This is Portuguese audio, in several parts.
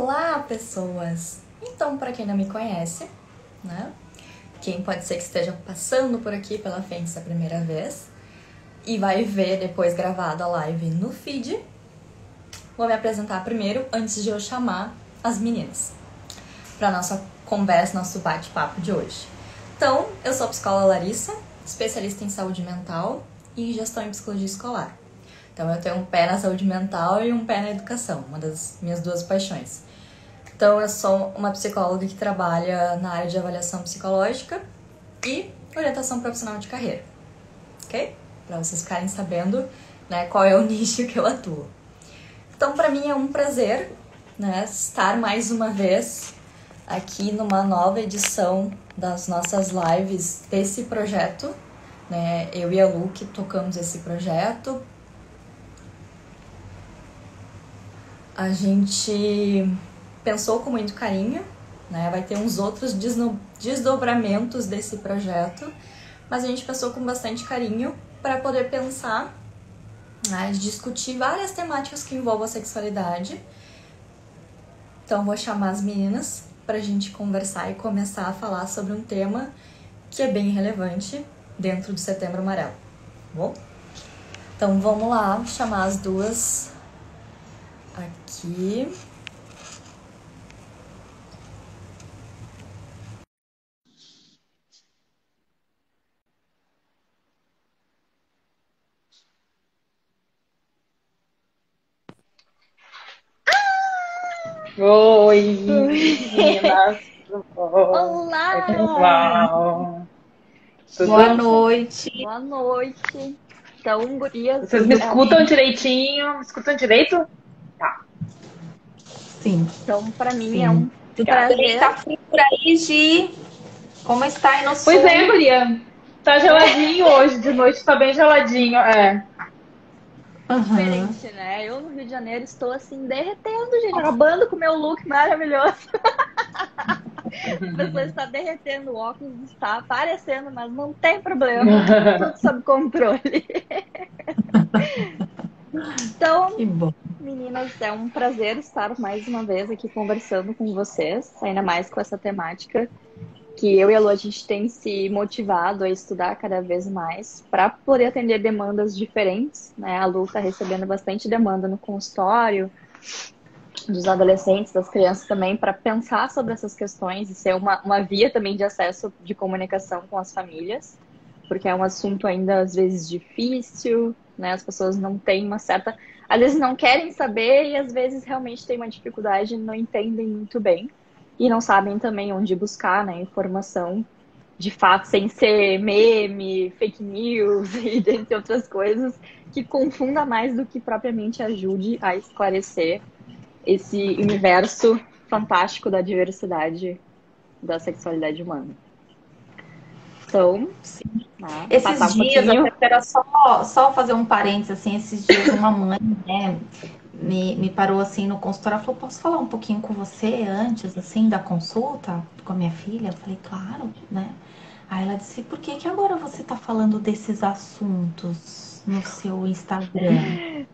Olá, pessoas! Então, para quem não me conhece, né? Quem pode ser que esteja passando por aqui pela Fênix a primeira vez e vai ver depois gravada a live no feed, vou me apresentar primeiro antes de eu chamar as meninas para nossa conversa, nosso bate-papo de hoje. Então, eu sou a psicóloga Larissa, especialista em saúde mental e gestão em psicologia escolar. Então, eu tenho um pé na saúde mental e um pé na educação, uma das minhas duas paixões. Então, eu sou uma psicóloga que trabalha na área de avaliação psicológica e orientação profissional de carreira, ok? Para vocês ficarem sabendo, né, qual é o nicho que eu atuo. Então, para mim é um prazer, né, estar mais uma vez aqui numa nova edição das nossas lives desse projeto, né? Eu e a Lu que tocamos esse projeto. A gente pensou com muito carinho, né? Vai ter uns outros desdobramentos desse projeto, mas a gente pensou com bastante carinho para poder pensar, né, discutir várias temáticas que envolvam a sexualidade. Então vou chamar as meninas para a gente conversar e começar a falar sobre um tema que é bem relevante dentro do Setembro Amarelo, tá bom? Então vamos lá chamar as duas aqui. Oi, meninas. Olá! Oi, pessoal. Boa noite. Boa noite. Então, gurias... Vocês me escutam direitinho? Me escutam direito? Tá. Sim. Então, para mim Sim. é um prazer. Tá frio por aí, Gi? Como está aí no sul? Pois é, guria. Tá geladinho hoje, de noite tá bem geladinho. É. Diferente, né? Eu no Rio de Janeiro estou assim, derretendo, gente. Acabando com o meu look maravilhoso. A pessoa está derretendo, o óculos está aparecendo, mas não tem problema. Tudo sob controle. Então, Que bom. meninas, é um prazer estar mais uma vez aqui conversando com vocês, ainda mais com essa temática que eu e a Lu, a gente tem se motivado a estudar cada vez mais para poder atender demandas diferentes, né? A Lu está recebendo bastante demanda no consultório, dos adolescentes, das crianças também, para pensar sobre essas questões e ser uma via também de acesso de comunicação com as famílias, porque é um assunto ainda às vezes difícil, né? As pessoas não têm uma certa... Às vezes não querem saber e às vezes realmente têm uma dificuldade e não entendem muito bem. E não sabem também onde buscar, né, informação de fato, sem ser meme, fake news e dentre outras coisas, que confunda mais do que propriamente ajude a esclarecer esse universo fantástico da diversidade da sexualidade humana. Então, né, esses dias, até era só fazer um parênteses, assim, esses dias uma mãe, né, me parou assim no consultório, ela falou, posso falar um pouquinho com você antes, assim, da consulta com a minha filha? Eu falei, claro, né? Aí ela disse, por que agora você tá falando desses assuntos no seu Instagram?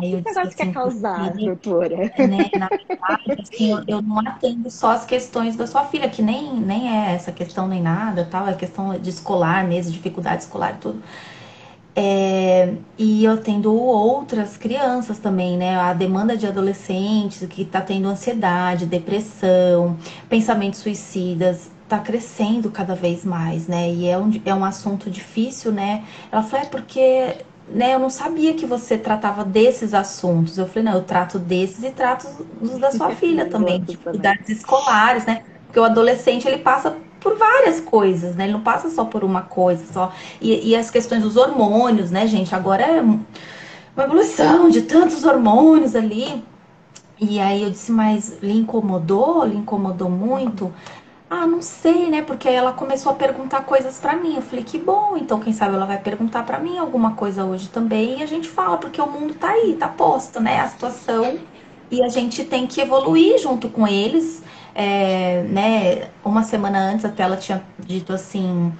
Aí eu disse assim, quer causar, doutora? Né, na verdade, assim, eu não atendo só as questões da sua filha, que nem é essa questão nem nada, tal, é questão de escolar mesmo, dificuldade escolar e tudo. E eu atendo outras crianças também, né? A demanda de adolescentes que tá tendo ansiedade, depressão, pensamentos suicidas, tá crescendo cada vez mais, né? E é um assunto difícil, né? Ela falou, porque, né, eu não sabia que você tratava desses assuntos. Eu falei, não, eu trato desses e trato os da sua filha também, dificuldades escolares, né? Porque o adolescente, ele passa por várias coisas, né? Ele não passa só por uma coisa só. E as questões dos hormônios, né, gente? Agora é uma evolução de tantos hormônios ali. E aí eu disse, mas lhe incomodou? Lhe incomodou muito? Ah, não sei, né? Porque aí ela começou a perguntar coisas pra mim. Eu falei, que bom, então quem sabe ela vai perguntar pra mim alguma coisa hoje também. E a gente fala, porque o mundo tá aí, tá posto, né? A situação. E a gente tem que evoluir junto com eles. Né? Uma semana antes até ela tinha dito assim,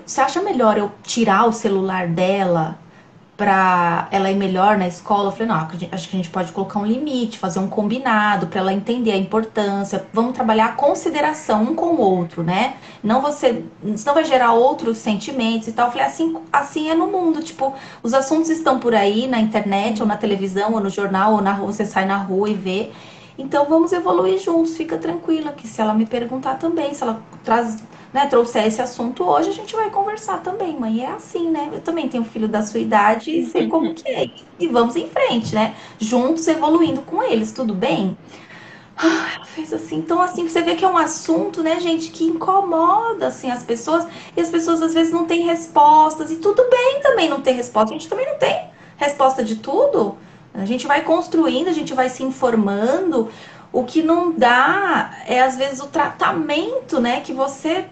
você acha melhor eu tirar o celular dela para ela ir melhor na escola, eu falei, não, acho que a gente pode colocar um limite, fazer um combinado para ela entender a importância. Vamos trabalhar a consideração um com o outro, né? Não você, senão vai gerar outros sentimentos e tal. Eu falei, assim é no mundo, tipo, os assuntos estão por aí na internet, ou na televisão, ou no jornal, ou na rua, você sai na rua e vê. Então vamos evoluir juntos, fica tranquila que se ela me perguntar também, se ela trouxer esse assunto hoje, a gente vai conversar também, mãe. É assim, né? Eu também tenho filho da sua idade e sei como que é. E vamos em frente, né? Juntos, evoluindo com eles, tudo bem? Ela fez assim. Então, assim, você vê que é um assunto, né, gente, que incomoda, assim, as pessoas. E as pessoas, às vezes, não têm respostas. E tudo bem também não ter resposta. A gente também não tem resposta de tudo. A gente vai construindo, a gente vai se informando. O que não dá é, às vezes, o tratamento, né, que você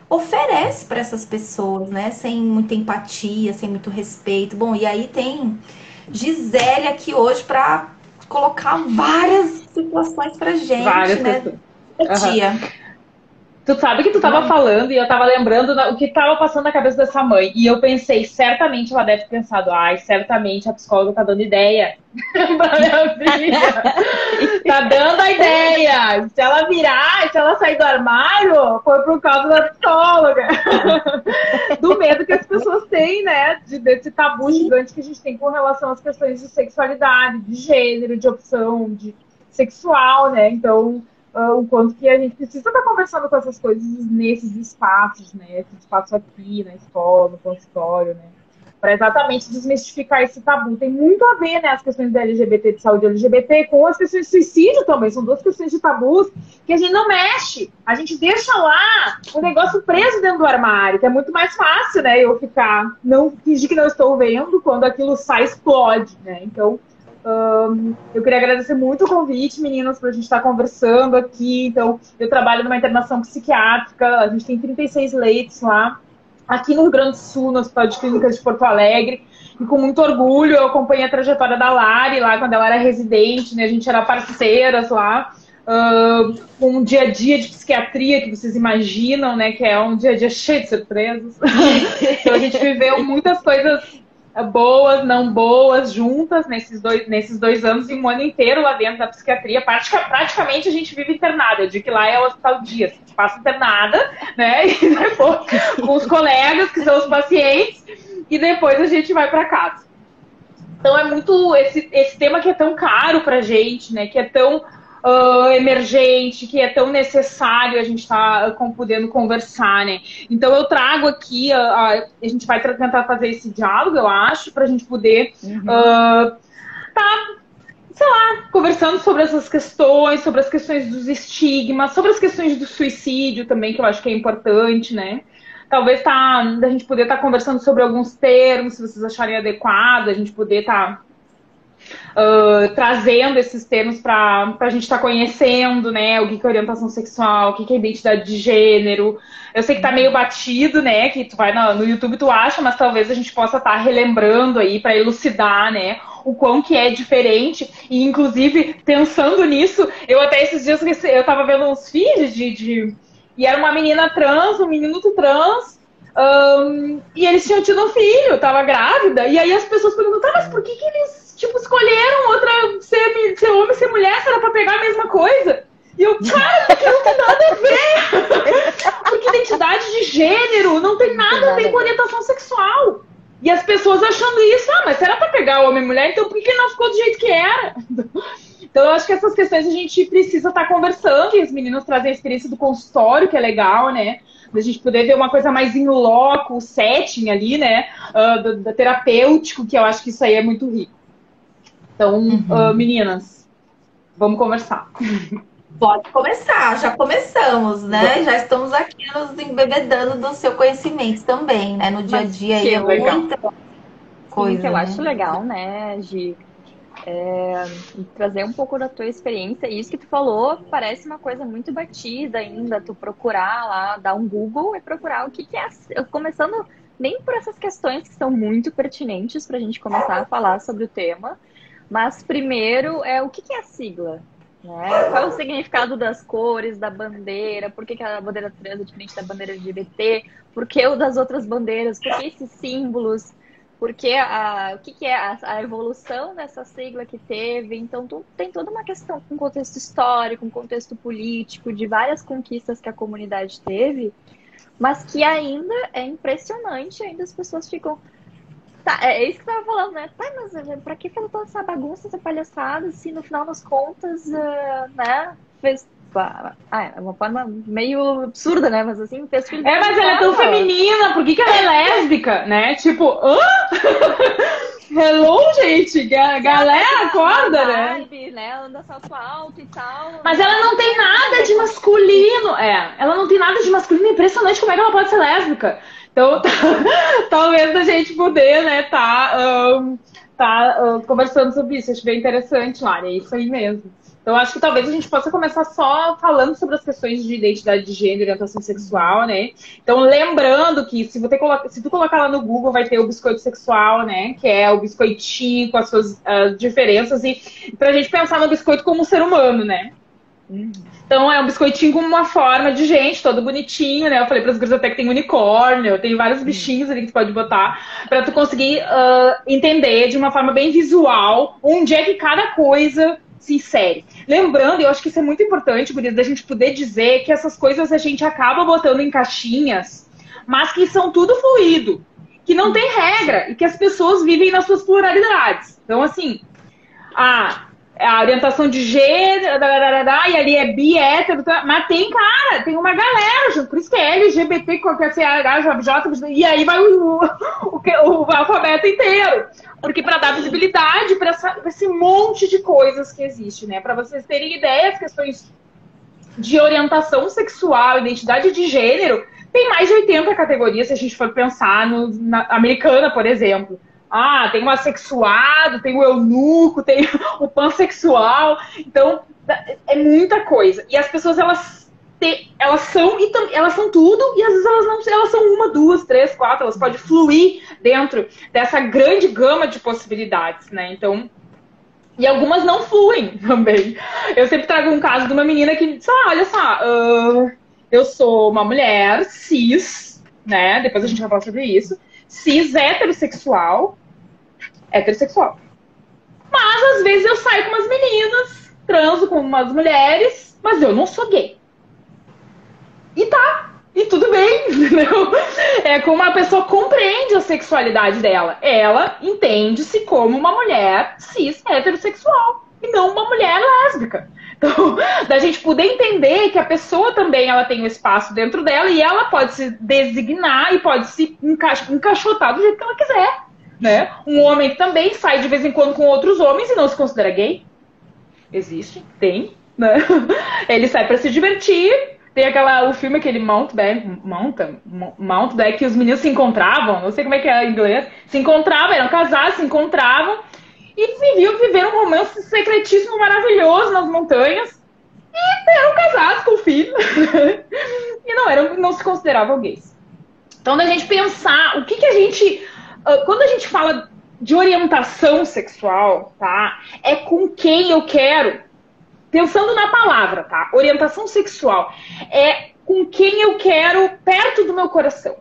oferece para essas pessoas, né? Sem muita empatia, sem muito respeito. Bom, e aí tem Gisele aqui hoje para colocar várias situações pra gente, Várias né? Tia. Tu sabe que tu tava falando e eu tava lembrando o que tava passando na cabeça dessa mãe. E eu pensei, certamente ela deve ter pensado, ai, certamente a psicóloga tá dando ideia pra minha filha. Tá dando a ideia. Se ela virar, se ela sair do armário, foi por causa da psicóloga. Do medo que as pessoas têm, né? Desse tabu gigante que a gente tem com relação às questões de sexualidade, de gênero, de opção, de sexual, né? Então, o quanto que a gente precisa estar conversando com essas coisas nesses espaços, né? Esse espaço aqui, na escola, no consultório, né? Para exatamente desmistificar esse tabu. Tem muito a ver, né, as questões da LGBT, de saúde LGBT, com as questões de suicídio também. São duas questões de tabus que a gente não mexe. A gente deixa lá o negócio preso dentro do armário, que é muito mais fácil, né? Eu fingir que não estou vendo, quando aquilo sai, explode, né? Então, eu queria agradecer muito o convite, meninas, para a gente estar conversando aqui. Então, eu trabalho numa internação psiquiátrica, a gente tem 36 leitos lá, aqui no Rio Grande do Sul, no Hospital de Clínicas de Porto Alegre, e com muito orgulho eu acompanhei a trajetória da Lari lá, quando ela era residente, né? A gente era parceiras lá, com um dia a dia de psiquiatria que vocês imaginam, né? Que é um dia a dia cheio de surpresas. Então, a gente viveu muitas coisas boas, não boas, juntas nesses dois anos e um ano inteiro lá dentro da psiquiatria. Praticamente a gente vive internada. Eu digo que lá é o hospital dia. A gente passa internada, né? E depois com os colegas, que são os pacientes, e depois a gente vai para casa. Então é muito esse tema que é tão caro pra gente, né? Que é tão emergente, que é tão necessário a gente estar podendo conversar, né? Então eu trago aqui, a gente vai tentar fazer esse diálogo, eu acho, para a gente poder sei lá, conversando sobre essas questões, sobre as questões dos estigmas, sobre as questões do suicídio também, que eu acho que é importante, né? Talvez da gente poder estar conversando sobre alguns termos, se vocês acharem adequado, a gente poder estar trazendo esses termos para a gente estar conhecendo, né, o que é orientação sexual, o que é identidade de gênero. Eu sei que tá meio batido, né, que tu vai no YouTube tu acha, mas talvez a gente possa estar relembrando aí para elucidar, né, o quão que é diferente. E inclusive pensando nisso, eu até esses dias eu tava vendo uns vídeos e era uma menina trans, um menino trans. E eles tinham tido um filho, tava grávida, e aí as pessoas perguntam, tá, mas por que eles escolheram outra ser homem, ser mulher, se era pra pegar a mesma coisa? E eu, cara, porque não tem nada a ver. Porque identidade de gênero não tem nada a ver com orientação sexual. E as pessoas achando isso, mas se era pra pegar homem e mulher, então por que não ficou do jeito que era? Então eu acho que essas questões a gente precisa estar conversando, e os meninos trazem a experiência do consultório, que é legal, né? Da gente poder ver uma coisa mais in loco, o setting ali, né? Da terapêutico, que eu acho que isso aí é muito rico. Então, meninas, vamos conversar. Pode começar, já começamos, né? Já estamos aqui nos embebedando do seu conhecimento também, né? No dia a dia aí é muita coisa. Sim, que eu acho legal, né, Gi? Trazer um pouco da tua experiência. E isso que tu falou parece uma coisa muito batida ainda. Tu procurar lá, dar um Google e procurar o que é. Começando nem por essas questões que são muito pertinentes para a gente começar a falar sobre o tema. Mas primeiro o que é a sigla? Né? Qual é o significado das cores, da bandeira? Por que a bandeira trans é diferente da bandeira LGBT? Por que o das outras bandeiras? Por que esses símbolos? porque o que é a evolução dessa sigla que teve. Então, tem toda uma questão com contexto histórico, com contexto político, de várias conquistas que a comunidade teve, mas que ainda é impressionante, ainda as pessoas ficam... Tá, é isso que eu tava falando, né? Tá, mas pra que fazer toda essa bagunça, essa palhaçada, se no final das contas, né, fez... é uma forma meio absurda, né? Mas assim, fez filho. Mas ela é tão feminina, por que ela é lésbica, né? Tipo, hã? Hello, gente! Galera, acorda, né? Anda salto alto e tal. Mas ela não tem nada de masculino. Ela não tem nada de masculino. É impressionante como é que ela pode ser lésbica. Então, talvez a gente poder, né, conversando sobre isso. Acho bem interessante, Lari. É isso aí mesmo. Então, acho que talvez a gente possa começar só falando sobre as questões de identidade de gênero e orientação sexual, né? Então, lembrando que se tu colocar lá no Google, vai ter o biscoito sexual, né? Que é o biscoitinho com as suas diferenças. E pra gente pensar no biscoito como um ser humano, né? Então, é um biscoitinho com uma forma de gente, todo bonitinho, né? Eu falei para as gurias até que tem unicórnio, tem vários bichinhos ali que tu pode botar para tu conseguir entender de uma forma bem visual onde é que cada coisa se insere. Lembrando, eu acho que isso é muito importante, gurias, da gente poder dizer que essas coisas a gente acaba botando em caixinhas, mas que são tudo fluido, que não tem regra e que as pessoas vivem nas suas pluralidades. Então, assim, a orientação de gênero, e ali é bi, hétero, mas tem uma galera, por isso que é LGBT, qualquer CH, e aí vai o alfabeto inteiro. Porque para dar visibilidade para esse monte de coisas que existe, né? Para vocês terem ideia, as questões de orientação sexual, identidade de gênero, tem mais de 80 categorias se a gente for pensar na americana, por exemplo. Tem o assexuado, tem o eunuco, tem o pansexual. Então, é muita coisa. E as pessoas, elas são tudo, e às vezes elas são uma, duas, três, quatro, elas podem fluir dentro dessa grande gama de possibilidades, né? Então, e algumas não fluem também. Eu sempre trago um caso de uma menina que diz, olha só, eu sou uma mulher cis, né? Depois a gente vai falar sobre isso. Cis, heterossexual. Mas às vezes eu saio com umas meninas, transo com umas mulheres, mas eu não sou gay. E tudo bem, entendeu? É como a pessoa compreende a sexualidade dela. Ela entende-se como uma mulher cis heterossexual e não uma mulher lésbica. Então, da gente poder entender que a pessoa também ela tem um espaço dentro dela e ela pode se designar e pode se encaixotar do jeito que ela quiser, né? Um homem também sai de vez em quando com outros homens e não se considera gay. Existe, tem, né? Ele sai pra se divertir. Tem o filme, aquele Mountback, que os meninos se encontravam, não sei como é que é em inglês, se encontravam, eram casados, se encontravam, e viveram um romance secretíssimo, maravilhoso nas montanhas, e eram casados com filho, e não se consideravam gays. Então, da gente pensar, o que a gente... Quando a gente fala de orientação sexual, tá? É com quem eu quero... Pensando na palavra, tá? Orientação sexual é com quem eu quero perto do meu coração.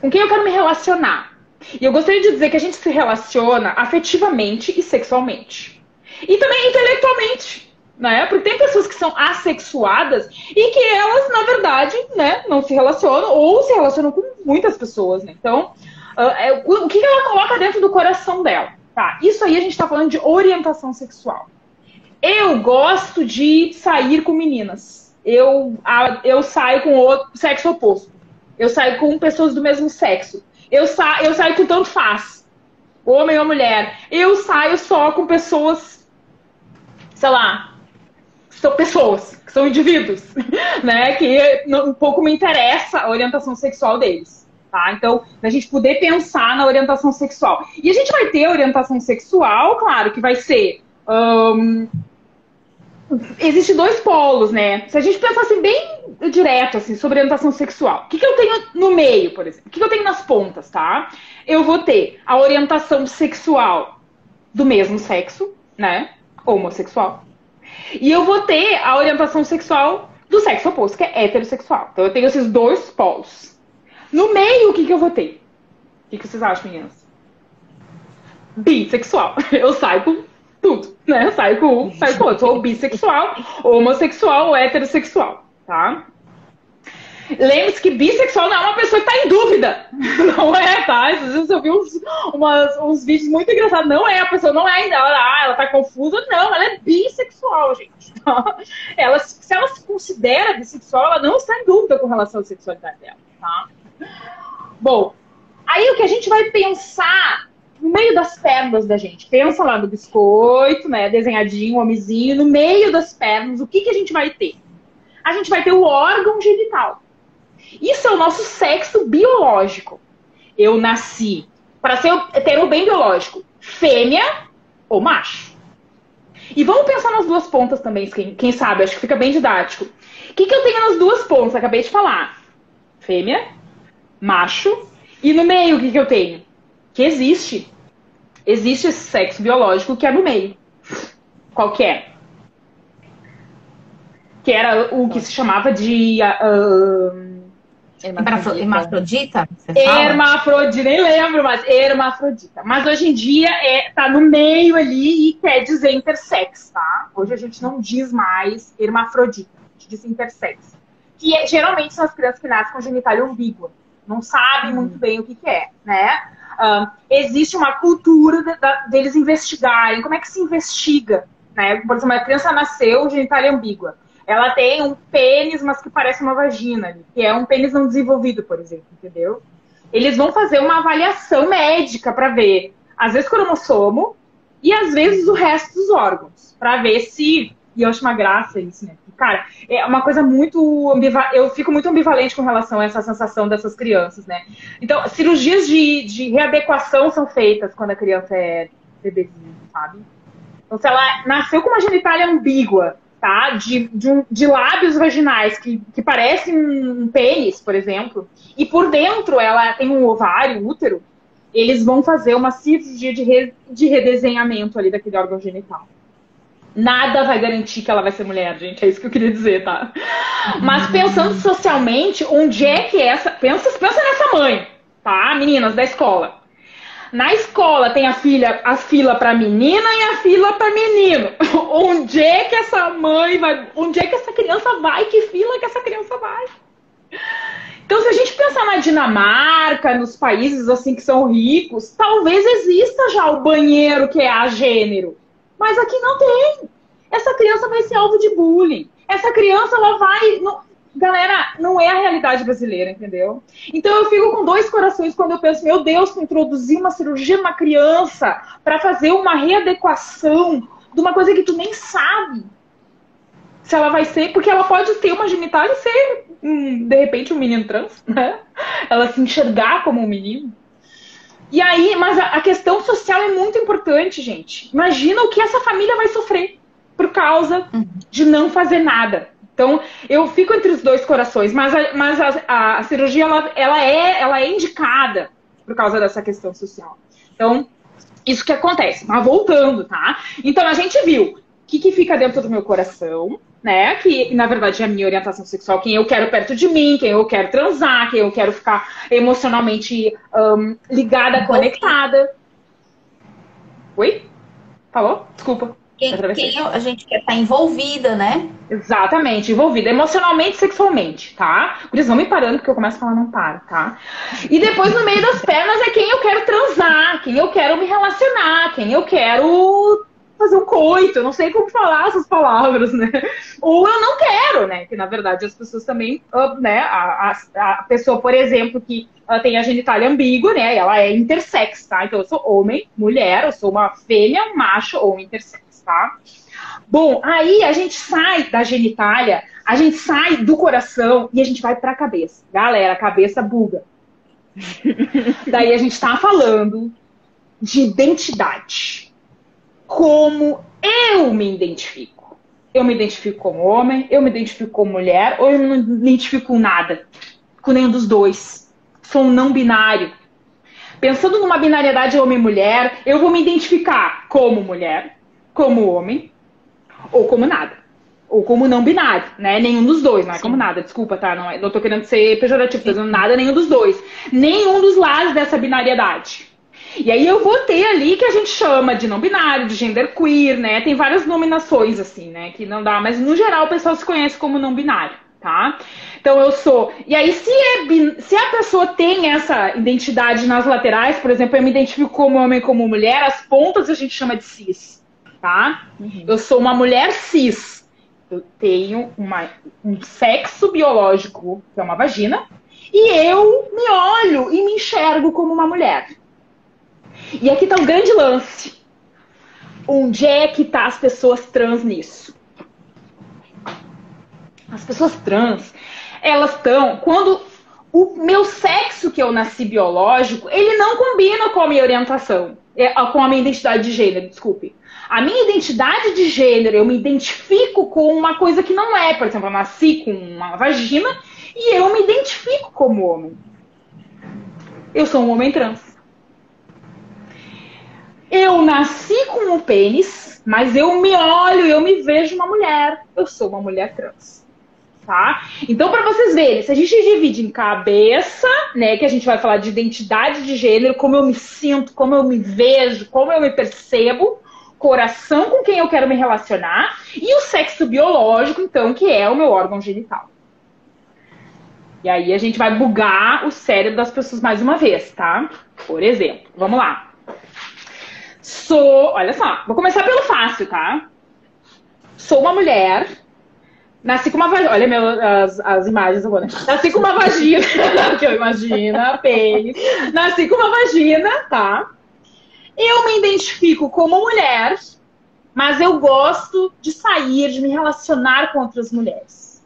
Com quem eu quero me relacionar. E eu gostaria de dizer que a gente se relaciona afetivamente e sexualmente. E também intelectualmente, né? Porque tem pessoas que são assexuadas e que elas, na verdade, né, não se relacionam ou se relacionam com muitas pessoas, né? Então, o que ela coloca dentro do coração dela, tá? Isso aí a gente tá falando de orientação sexual. Eu gosto de sair com meninas. Eu saio com o sexo oposto. Eu saio com pessoas do mesmo sexo. Eu saio com tanto faz. Homem ou mulher. Eu saio só com pessoas, sei lá, são pessoas, que são indivíduos, né? Que um pouco me interessa a orientação sexual deles. Tá? Então, a gente poder pensar na orientação sexual. E a gente vai ter orientação sexual, claro, que vai ser... Existem dois polos, né? Se a gente pensar assim, bem direto, assim, sobre orientação sexual. O que eu tenho no meio, por exemplo? O que eu tenho nas pontas, tá? Eu vou ter a orientação sexual do mesmo sexo, né? Homossexual. E eu vou ter a orientação sexual do sexo oposto, que é heterossexual. Então eu tenho esses dois polos. No meio, o que eu vou ter? O que vocês acham, meninas? bissexual. Eu saio com tudo, né? Eu saio com um, saio com outro. Ou bissexual, homossexual, ou heterossexual, tá? Lembre-se que bissexual não é uma pessoa que tá em dúvida. Não é, tá? Às vezes eu vi uns vídeos muito engraçados. Não é, a pessoa não é ainda. Ela tá confusa. Não, ela é bissexual, gente. Ela, se ela se considera bissexual, ela não está em dúvida com relação à sexualidade dela, tá? Bom, aí o que a gente vai pensar no meio das pernas da gente? Pensa lá no biscoito, né? Desenhadinho, homenzinho. No meio das pernas, o que que a gente vai ter? A gente vai ter o órgão genital. Isso é o nosso sexo biológico. Eu nasci, para ser termo bem biológico, fêmea ou macho. E vamos pensar nas duas pontas também, quem sabe, acho que fica bem didático. O que eu tenho nas duas pontas? Acabei de falar. Fêmea, macho. E no meio, o que eu tenho? Que existe. Existe esse sexo biológico que é no meio. Qual que é? Que era o que se chamava de... Hermafrodita? Hermafrodita, nem lembro, mas hermafrodita. Mas hoje em dia tá no meio ali e quer dizer intersex, tá? Hoje a gente não diz mais hermafrodita, a gente diz intersex. Que geralmente são as crianças que nascem com genitália ambígua. Não sabem muito bem o que é, né? Existe uma cultura deles investigarem. Como é que se investiga? Né? Por exemplo, a criança nasceu genitália ambígua. Ela tem um pênis, mas que parece uma vagina, que é um pênis não desenvolvido, por exemplo, entendeu? Eles vão fazer uma avaliação médica para ver, às vezes, cromossomo e, às vezes, o resto dos órgãos, para ver se... E eu acho uma graça isso, né? Cara, é uma coisa muito... Eu fico muito ambivalente com relação a essa sensação dessas crianças, né? Então, cirurgias de readequação são feitas quando a criança é bebezinha, sabe? Então, se ela nasceu com uma genitália ambígua, tá? De lábios vaginais que parecem um pênis, por exemplo, e por dentro ela tem um ovário, útero, eles vão fazer uma cirurgia de redesenhamento ali daquele órgão genital. Nada vai garantir que ela vai ser mulher, gente. É isso que eu queria dizer, tá? Mas pensando socialmente, onde é que essa... Pensa nessa mãe, tá? Meninas da escola. Na escola tem a fila para menina e a fila para menino. Onde é que essa mãe vai? Onde é que essa criança vai? Que fila que essa criança vai? Então, se a gente pensar na Dinamarca, nos países assim que são ricos, talvez exista já o banheiro que é agênero. Mas aqui não tem. Essa criança vai ser alvo de bullying. Essa criança, ela vai... Galera, não é a realidade brasileira, entendeu? Então eu fico com dois corações quando eu penso, meu Deus, introduzir uma cirurgia numa criança para fazer uma readequação de uma coisa que tu nem sabe se ela vai ser, porque ela pode ter uma genitália e ser, de repente, um menino trans, né? Ela se enxergar como um menino. E aí, mas a questão social é muito importante, gente. Imagina o que essa família vai sofrer por causa de não fazer nada. Então, eu fico entre os dois corações, mas a cirurgia, ela é indicada por causa dessa questão social. Então, isso que acontece. Mas voltando, tá? Então, a gente viu o que fica dentro do meu coração, né? Que, na verdade, é a minha orientação sexual, quem eu quero perto de mim, quem eu quero transar, quem eu quero ficar emocionalmente ligada, conectada. Oi? Falou? Desculpa. Quem a gente quer estar envolvida, né? Exatamente, envolvida emocionalmente, sexualmente, tá? Por isso, vão me parando, porque eu começo a falar, não paro, tá? E depois, no meio das pernas, é quem eu quero transar, quem eu quero me relacionar, quem eu quero fazer um coito, eu não sei como falar essas palavras, né? Ou eu não quero, né? Que, na verdade, as pessoas também, né? A pessoa, por exemplo, que tem a genitália ambígua, né? Ela é intersex, tá? Então, eu sou homem, mulher, eu sou uma fêmea, um macho ou intersex. Tá? Bom, aí a gente sai da genitália, a gente sai do coração e a gente vai pra cabeça. Galera, a cabeça buga. Daí a gente tá falando de identidade. Como eu me identifico. Eu me identifico como homem, eu me identifico como mulher, ou eu não me identifico com nada. Com nenhum dos dois. Sou um não binário. Pensando numa binariedade homem-mulher, eu vou me identificar como mulher, como homem, ou como nada. Ou como não binário, né? Nenhum dos dois, não é como nada, desculpa, tá? Não tô querendo ser pejorativo, tô dizendo nada, nenhum dos dois. Nenhum dos lados dessa binariedade. E aí eu vou ter ali que a gente chama de não binário, de gender queer, né? Tem várias nominações, assim, né? Que não dá, mas no geral o pessoal se conhece como não binário, tá? Então eu sou... E aí se a pessoa tem essa identidade nas laterais, por exemplo, eu me identifico como homem e como mulher, as pontas a gente chama de cis, tá? Eu sou uma mulher cis. Eu tenho um sexo biológico, que é uma vagina, e eu me olho e me enxergo como uma mulher. E aqui tá um grande lance. Onde é que tá as pessoas trans nisso? As pessoas trans, elas estão... Quando o meu sexo que eu nasci biológico, ele não combina com a minha orientação, com a minha identidade de gênero, desculpe. A minha identidade de gênero, eu me identifico com uma coisa que não é. Por exemplo, eu nasci com uma vagina e eu me identifico como homem. Eu sou um homem trans. Eu nasci com um pênis, mas eu me olho, eu me vejo uma mulher. Eu sou uma mulher trans. Tá? Então, para vocês verem, se a gente divide em cabeça, né, que a gente vai falar de identidade de gênero, como eu me sinto, como eu me vejo, como eu me percebo, coração com quem eu quero me relacionar, e o sexo biológico, então, que é o meu órgão genital. E aí a gente vai bugar o cérebro das pessoas mais uma vez, tá? Por exemplo, vamos lá. Olha só, vou começar pelo fácil, tá? Sou uma mulher, nasci com uma vagina, olha as imagens agora. Nasci com uma vagina, que eu imagino, pênis. Nasci com uma vagina, tá? Eu me identifico como mulher, mas eu gosto de sair, de me relacionar com outras mulheres.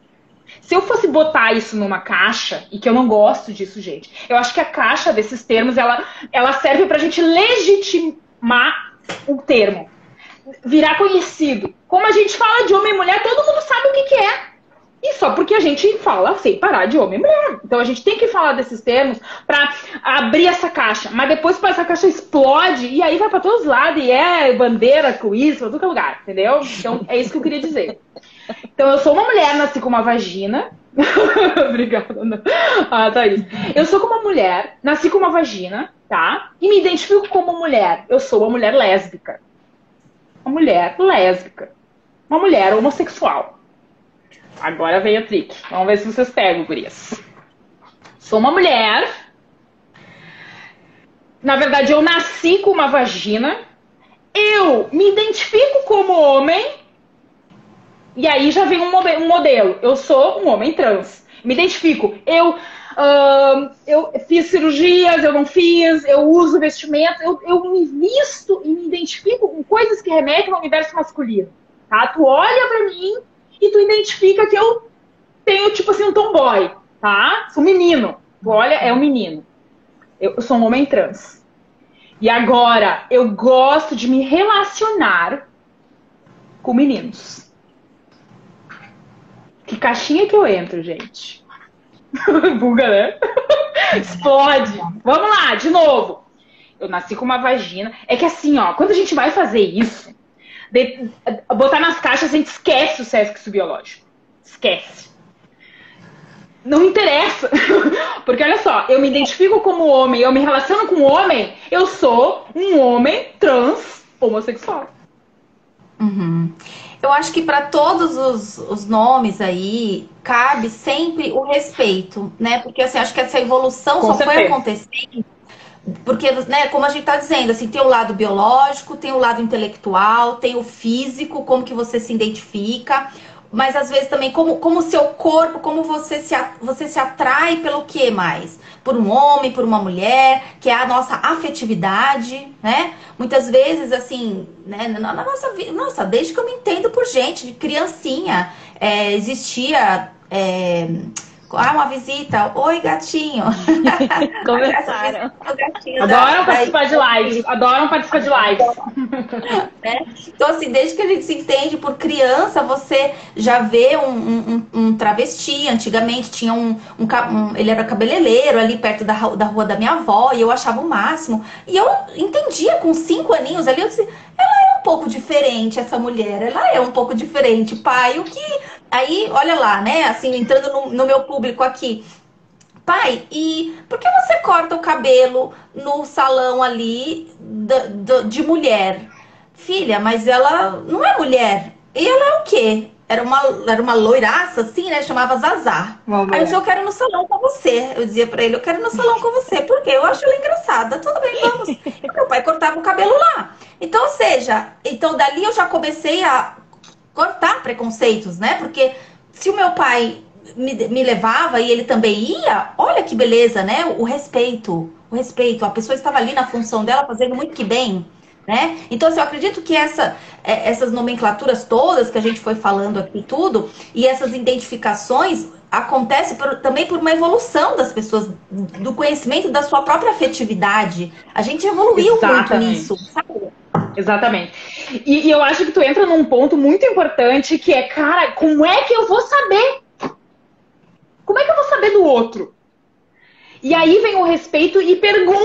Se eu fosse botar isso numa caixa, e que eu não gosto disso, gente, eu acho que a caixa desses termos, ela serve pra gente legitimar o termo. Virar conhecido. Como a gente fala de homem e mulher, todo mundo sabe o que é. E só porque a gente fala sem parar de homem e mulher. Então a gente tem que falar desses termos pra abrir essa caixa. Mas depois essa caixa explode e aí vai pra todos os lados e é bandeira com isso, pra todo lugar, entendeu? Então é isso que eu queria dizer. Então eu sou uma mulher, nasci com uma vagina. Obrigada, Ana. Ah, tá isso. Eu sou como uma mulher, nasci com uma vagina, tá? E me identifico como mulher. Eu sou uma mulher lésbica. Uma mulher lésbica. Uma mulher homossexual. Agora vem o trick. Vamos ver se vocês pegam, gurias. Sou uma mulher. Na verdade, eu nasci com uma vagina. Eu me identifico como homem. E aí já vem um modelo. Eu sou um homem trans. Me identifico. Eu fiz cirurgias, eu não fiz. Eu uso vestimenta. Eu me visto e me identifico com coisas que remetem ao universo masculino. Tá? Tu olha pra mim e tu identifica que eu tenho, tipo assim, um tomboy, tá? Sou um menino. Tu olha, é um menino. Eu sou um homem trans. E agora, eu gosto de me relacionar com meninos. Que caixinha que eu entro, gente? Buga, né? Explode. Vamos lá, de novo. Eu nasci com uma vagina. É que assim, ó, quando a gente vai fazer isso, botar nas caixas, a gente esquece o sexo biológico. Esquece. Não interessa. Porque olha só, eu me identifico como homem, eu me relaciono com homem, eu sou um homem trans homossexual. Uhum. Eu acho que para todos os nomes aí, cabe sempre o respeito, né? Porque assim, acho que essa evolução só foi acontecendo. Porque, né, como a gente tá dizendo, assim, tem o lado biológico, tem o lado intelectual, tem o físico, como que você se identifica, mas às vezes também como o seu corpo, como você se atrai pelo que mais? Por um homem, por uma mulher, que é a nossa afetividade, né? Muitas vezes, assim, né, na nossa vida, nossa, desde que eu me entendo por gente, de criancinha, existia... uma visita. Oi, gatinho. Começaram. Adoram participar de lives. Adoram participar de lives. Né? Então, assim, desde que a gente se entende por criança, você já vê um travesti. Antigamente tinha ele era cabeleireiro ali perto da rua da minha avó, e eu achava o máximo. E eu entendia com 5 aninhos ali, eu disse, ela é um pouco diferente, essa mulher. Ela é um pouco diferente, pai. O que... Aí, olha lá, né? Assim, entrando no meu público aqui. pai, e por que você corta o cabelo no salão ali de mulher? Filha, mas ela não é mulher. E ela é o quê? Era uma loiraça, assim, né? Chamava Zazá. Aí eu disse, eu quero ir no salão com você. Eu dizia pra ele, eu quero ir no salão com você. Por quê? Eu acho ela engraçada. Tudo bem, vamos. E meu pai cortava o cabelo lá. Então, ou seja, dali eu já comecei a cortar preconceitos, né? Porque se o meu pai me levava e ele também ia, olha que beleza, né? O respeito. A pessoa estava ali na função dela, fazendo muito que bem. Né? Então, assim, eu acredito que essas nomenclaturas todas que a gente foi falando aqui tudo, e essas identificações acontecem também por uma evolução das pessoas, do conhecimento da sua própria afetividade. A gente evoluiu muito nisso, sabe? Exatamente. E eu acho que tu entra num ponto muito importante, que é, cara, como é que eu vou saber? Como é que eu vou saber do outro? E aí vem o respeito e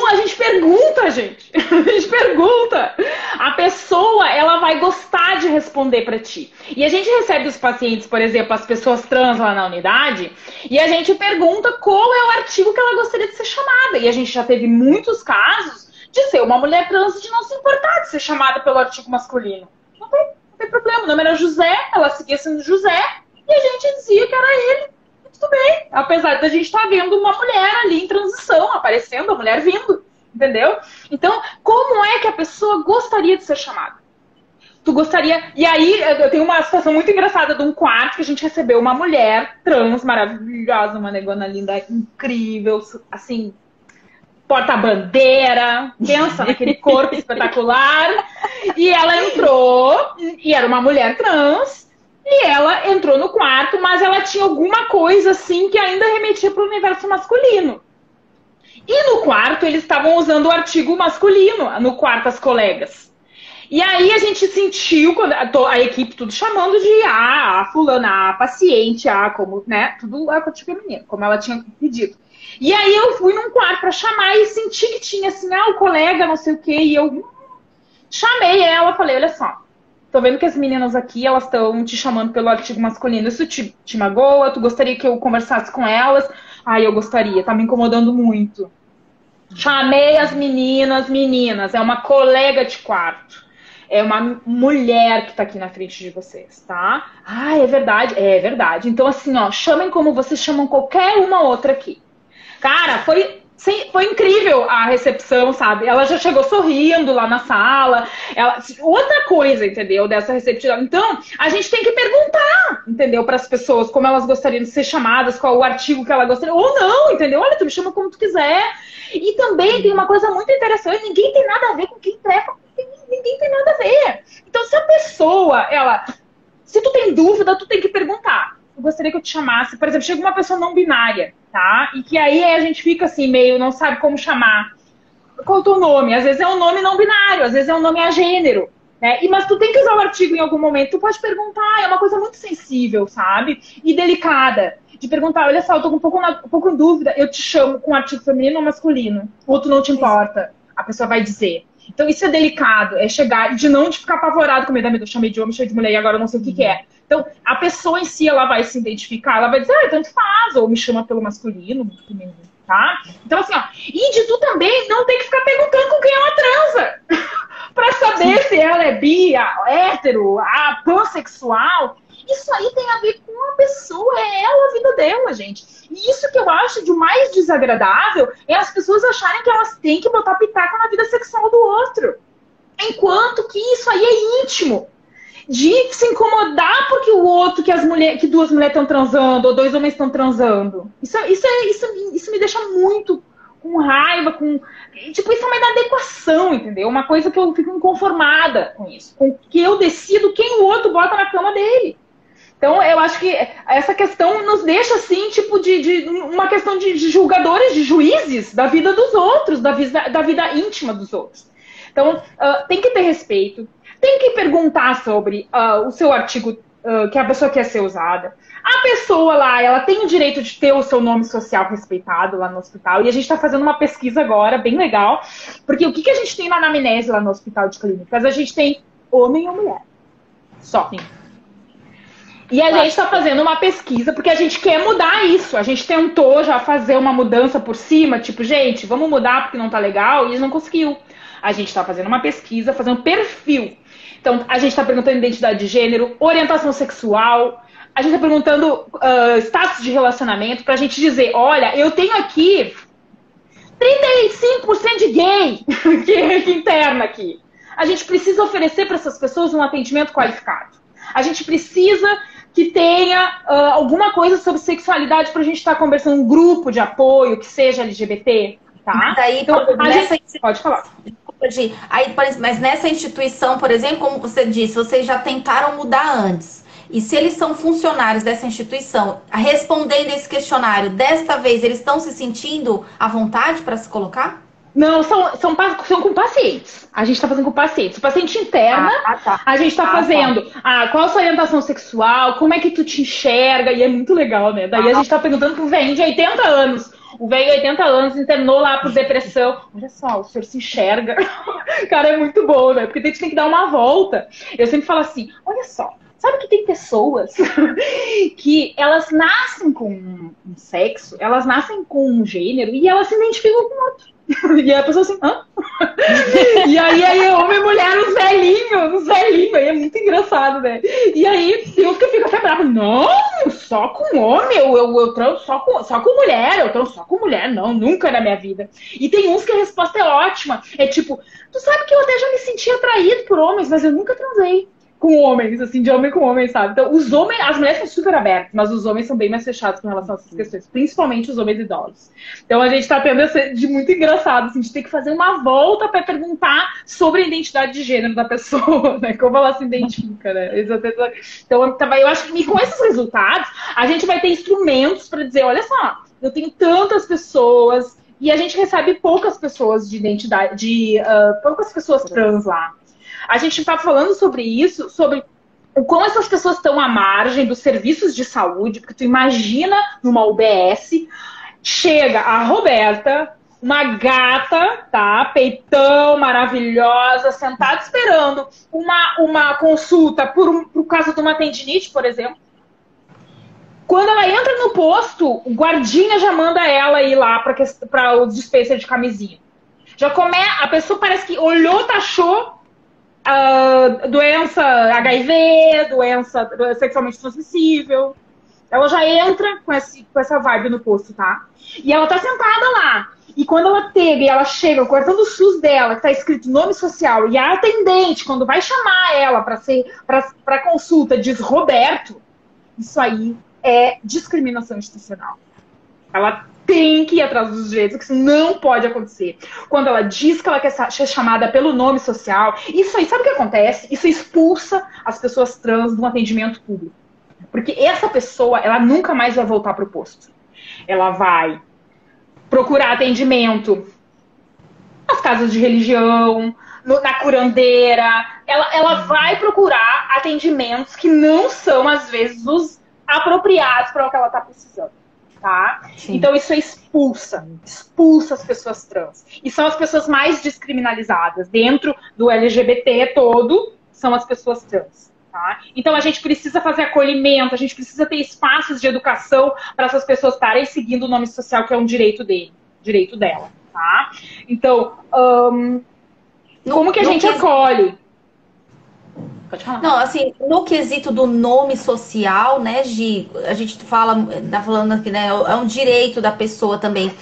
a gente pergunta, gente. A gente pergunta. A pessoa, ela vai gostar de responder pra ti. E a gente recebe os pacientes, por exemplo, as pessoas trans lá na unidade, e a gente pergunta qual é o artigo que ela gostaria de ser chamada. E a gente já teve muitos casos de ser uma mulher trans e de não se importar de ser chamada pelo artigo masculino. Não tem problema. O nome era José, ela seguia sendo José, e a gente dizia que era ele. Tudo bem, apesar da gente estar vendo uma mulher ali em transição, aparecendo, a mulher vindo, entendeu? Então, como é que a pessoa gostaria de ser chamada? Tu gostaria... E aí, eu tenho uma situação muito engraçada de um quarto que a gente recebeu uma mulher trans, maravilhosa, uma negona linda, incrível, assim, porta-bandeira, pensa naquele corpo espetacular, e ela entrou, e era uma mulher trans, e ela entrou no quarto, mas ela tinha alguma coisa assim que ainda remetia para o universo masculino. E no quarto eles estavam usando o artigo masculino, no quarto as colegas. E aí a gente sentiu, a equipe tudo chamando de a fulana, a paciente, como, né, tudo a artigo feminino, como ela tinha pedido. E aí eu fui num quarto para chamar e senti que tinha assim, o colega, não sei o quê, e eu chamei ela, falei, olha só, tô vendo que as meninas aqui, elas estão te chamando pelo artigo masculino. Isso te magoa? Tu gostaria que eu conversasse com elas? Eu gostaria. Tá me incomodando muito. Chamei as meninas. É uma colega de quarto. É uma mulher que tá aqui na frente de vocês, tá? É verdade? É verdade. Então, assim, chamem como vocês chamam qualquer uma outra aqui. Cara, foi incrível a recepção, sabe? Ela já chegou sorrindo lá na sala. Outra coisa, entendeu? Dessa recepção. Então, a gente tem que perguntar, entendeu? Para as pessoas como elas gostariam de ser chamadas, qual o artigo que ela gostaria. Ou não, entendeu? Olha, tu me chama como tu quiser. E também tem uma coisa muito interessante. Ninguém tem nada a ver com quem trepa. Ninguém tem nada a ver. Então, se a pessoa, se tu tem dúvida, tu tem que perguntar. Eu gostaria que eu te chamasse, por exemplo, chega uma pessoa não binária, tá? E que aí a gente fica assim, meio, não sabe como chamar. Qual é o teu nome? Às vezes é um nome não binário, às vezes é um nome agênero, né? Mas tu tem que usar o artigo em algum momento, tu pode perguntar, é uma coisa muito sensível, sabe? E delicada. De perguntar, olha só, eu tô com um pouco em dúvida, eu te chamo com artigo feminino ou masculino? Ou tu não te importa? A pessoa vai dizer. Então isso é delicado, é chegar, de não ficar apavorado com medo, eu chamei de homem, chamei de mulher e agora eu não sei o que é. Então, a pessoa em si, ela vai se identificar, ela vai dizer, tanto faz, ou me chama pelo masculino, feminino, tá? Então, assim, e de tu também não tem que ficar perguntando com quem ela transa, pra saber se ela é bi, hétero, pansexual. Isso aí tem a ver com a pessoa, é ela, a vida dela, gente. E isso que eu acho de mais desagradável é as pessoas acharem que elas têm que botar pitaco na vida sexual do outro. Enquanto que isso aí é íntimo. De se incomodar porque o outro, que duas mulheres estão transando, ou dois homens estão transando. Isso me deixa muito com raiva, tipo, isso é uma inadequação, entendeu? Uma coisa que eu fico inconformada com isso. Com que eu decido quem o outro bota na cama dele. Então, eu acho que essa questão nos deixa, assim, tipo, de uma questão de julgadores, de juízes da vida dos outros, da vida íntima dos outros. Então, tem que ter respeito. Tem que perguntar sobre o seu artigo que a pessoa quer ser usada. A pessoa lá, ela tem o direito de ter o seu nome social respeitado lá no hospital. E a gente está fazendo uma pesquisa agora, bem legal. Porque o que a gente tem na anamnese lá no Hospital de Clínicas? A gente tem homem ou mulher. Só. Sim. E a gente está fazendo uma pesquisa porque a gente quer mudar isso. A gente tentou já fazer uma mudança por cima, tipo, gente, vamos mudar porque não tá legal, e não conseguiu. A gente está fazendo uma pesquisa, fazendo perfil. Então, a gente está perguntando identidade de gênero, orientação sexual, a gente está perguntando status de relacionamento, pra gente dizer, olha, eu tenho aqui 35% de gay que interna aqui. A gente precisa oferecer para essas pessoas um atendimento qualificado. A gente precisa que tenha alguma coisa sobre sexualidade pra gente estar conversando, um grupo de apoio que seja LGBT, tá? Daí, então, pode falar. Mas nessa instituição, por exemplo, como você disse, vocês já tentaram mudar antes. E se eles são funcionários dessa instituição, respondendo esse questionário, desta vez eles estão se sentindo à vontade para se colocar? Não, são com pacientes. A gente está fazendo com pacientes. O paciente interna, a gente está fazendo qual a sua orientação sexual, como é que tu te enxerga, e é muito legal, né? Daí a gente está perguntando pro velho de 80 anos. O velho de 80 anos internou lá por depressão. Olha só, o senhor se enxerga. Cara, é muito bom, né? Porque a gente tem que dar uma volta. Eu sempre falo assim, olha só, sabe que tem pessoas que elas nascem com um sexo, elas nascem com um gênero e elas se identificam com outro. E a pessoa assim, hã? E aí homem e mulher, os velhinhos, aí é muito engraçado, né? E aí eu fico até brava, não, só com homem, eu transo só com mulher, eu transo só com mulher, não, nunca na minha vida. E tem uns que a resposta é ótima, é tipo, tu sabe que eu até já me senti atraído por homens, mas eu nunca transei com homens, assim, de homem com homem, sabe? Então, os homens, as mulheres são super abertas, mas os homens são bem mais fechados com relação a essas questões, principalmente os homens idosos. Então, a gente tá tendo de muito engraçado, assim, de ter que fazer uma volta para perguntar sobre a identidade de gênero da pessoa, né? Como ela se identifica, né? Então, eu acho que com esses resultados, a gente vai ter instrumentos para dizer, olha só, eu tenho tantas pessoas, e a gente recebe poucas pessoas de identidade, poucas pessoas trans lá. A gente está falando sobre isso, sobre o como essas pessoas estão à margem dos serviços de saúde, porque tu imagina numa UBS, chega a Roberta, uma gata, tá, peitão, maravilhosa, sentada esperando uma consulta por causa de uma tendinite, por exemplo. Quando ela entra no posto, o guardinha já manda ela ir lá para o dispenser de camisinha. A pessoa parece que olhou, taxou, doença HIV, doença sexualmente transmissível. Ela já entra com essa vibe no posto, tá? E ela tá sentada lá. E quando ela chega, o cartão do SUS dela, que tá escrito nome social, e a atendente, quando vai chamar ela pra consulta, diz Roberto, isso aí é discriminação institucional. Ela tem que ir atrás dos direitos, que isso não pode acontecer. Quando ela diz que ela quer ser chamada pelo nome social, isso aí, sabe o que acontece? Isso expulsa as pessoas trans do atendimento público. Porque essa pessoa, ela nunca mais vai voltar pro posto. Ela vai procurar atendimento nas casas de religião, na curandeira. Ela vai procurar atendimentos que não são, às vezes, os apropriados para o que ela está precisando. Tá? Então isso expulsa as pessoas trans. E são as pessoas mais descriminalizadas. Dentro do LGBT todo, são as pessoas trans. Tá? Então a gente precisa fazer acolhimento, a gente precisa ter espaços de educação para essas pessoas estarem seguindo o nome social, que é um direito dela. Tá? Então, como que a gente acolhe? Pode falar. Não, assim, no quesito do nome social, né, Gi, a gente tá falando aqui, né, é um direito da pessoa também.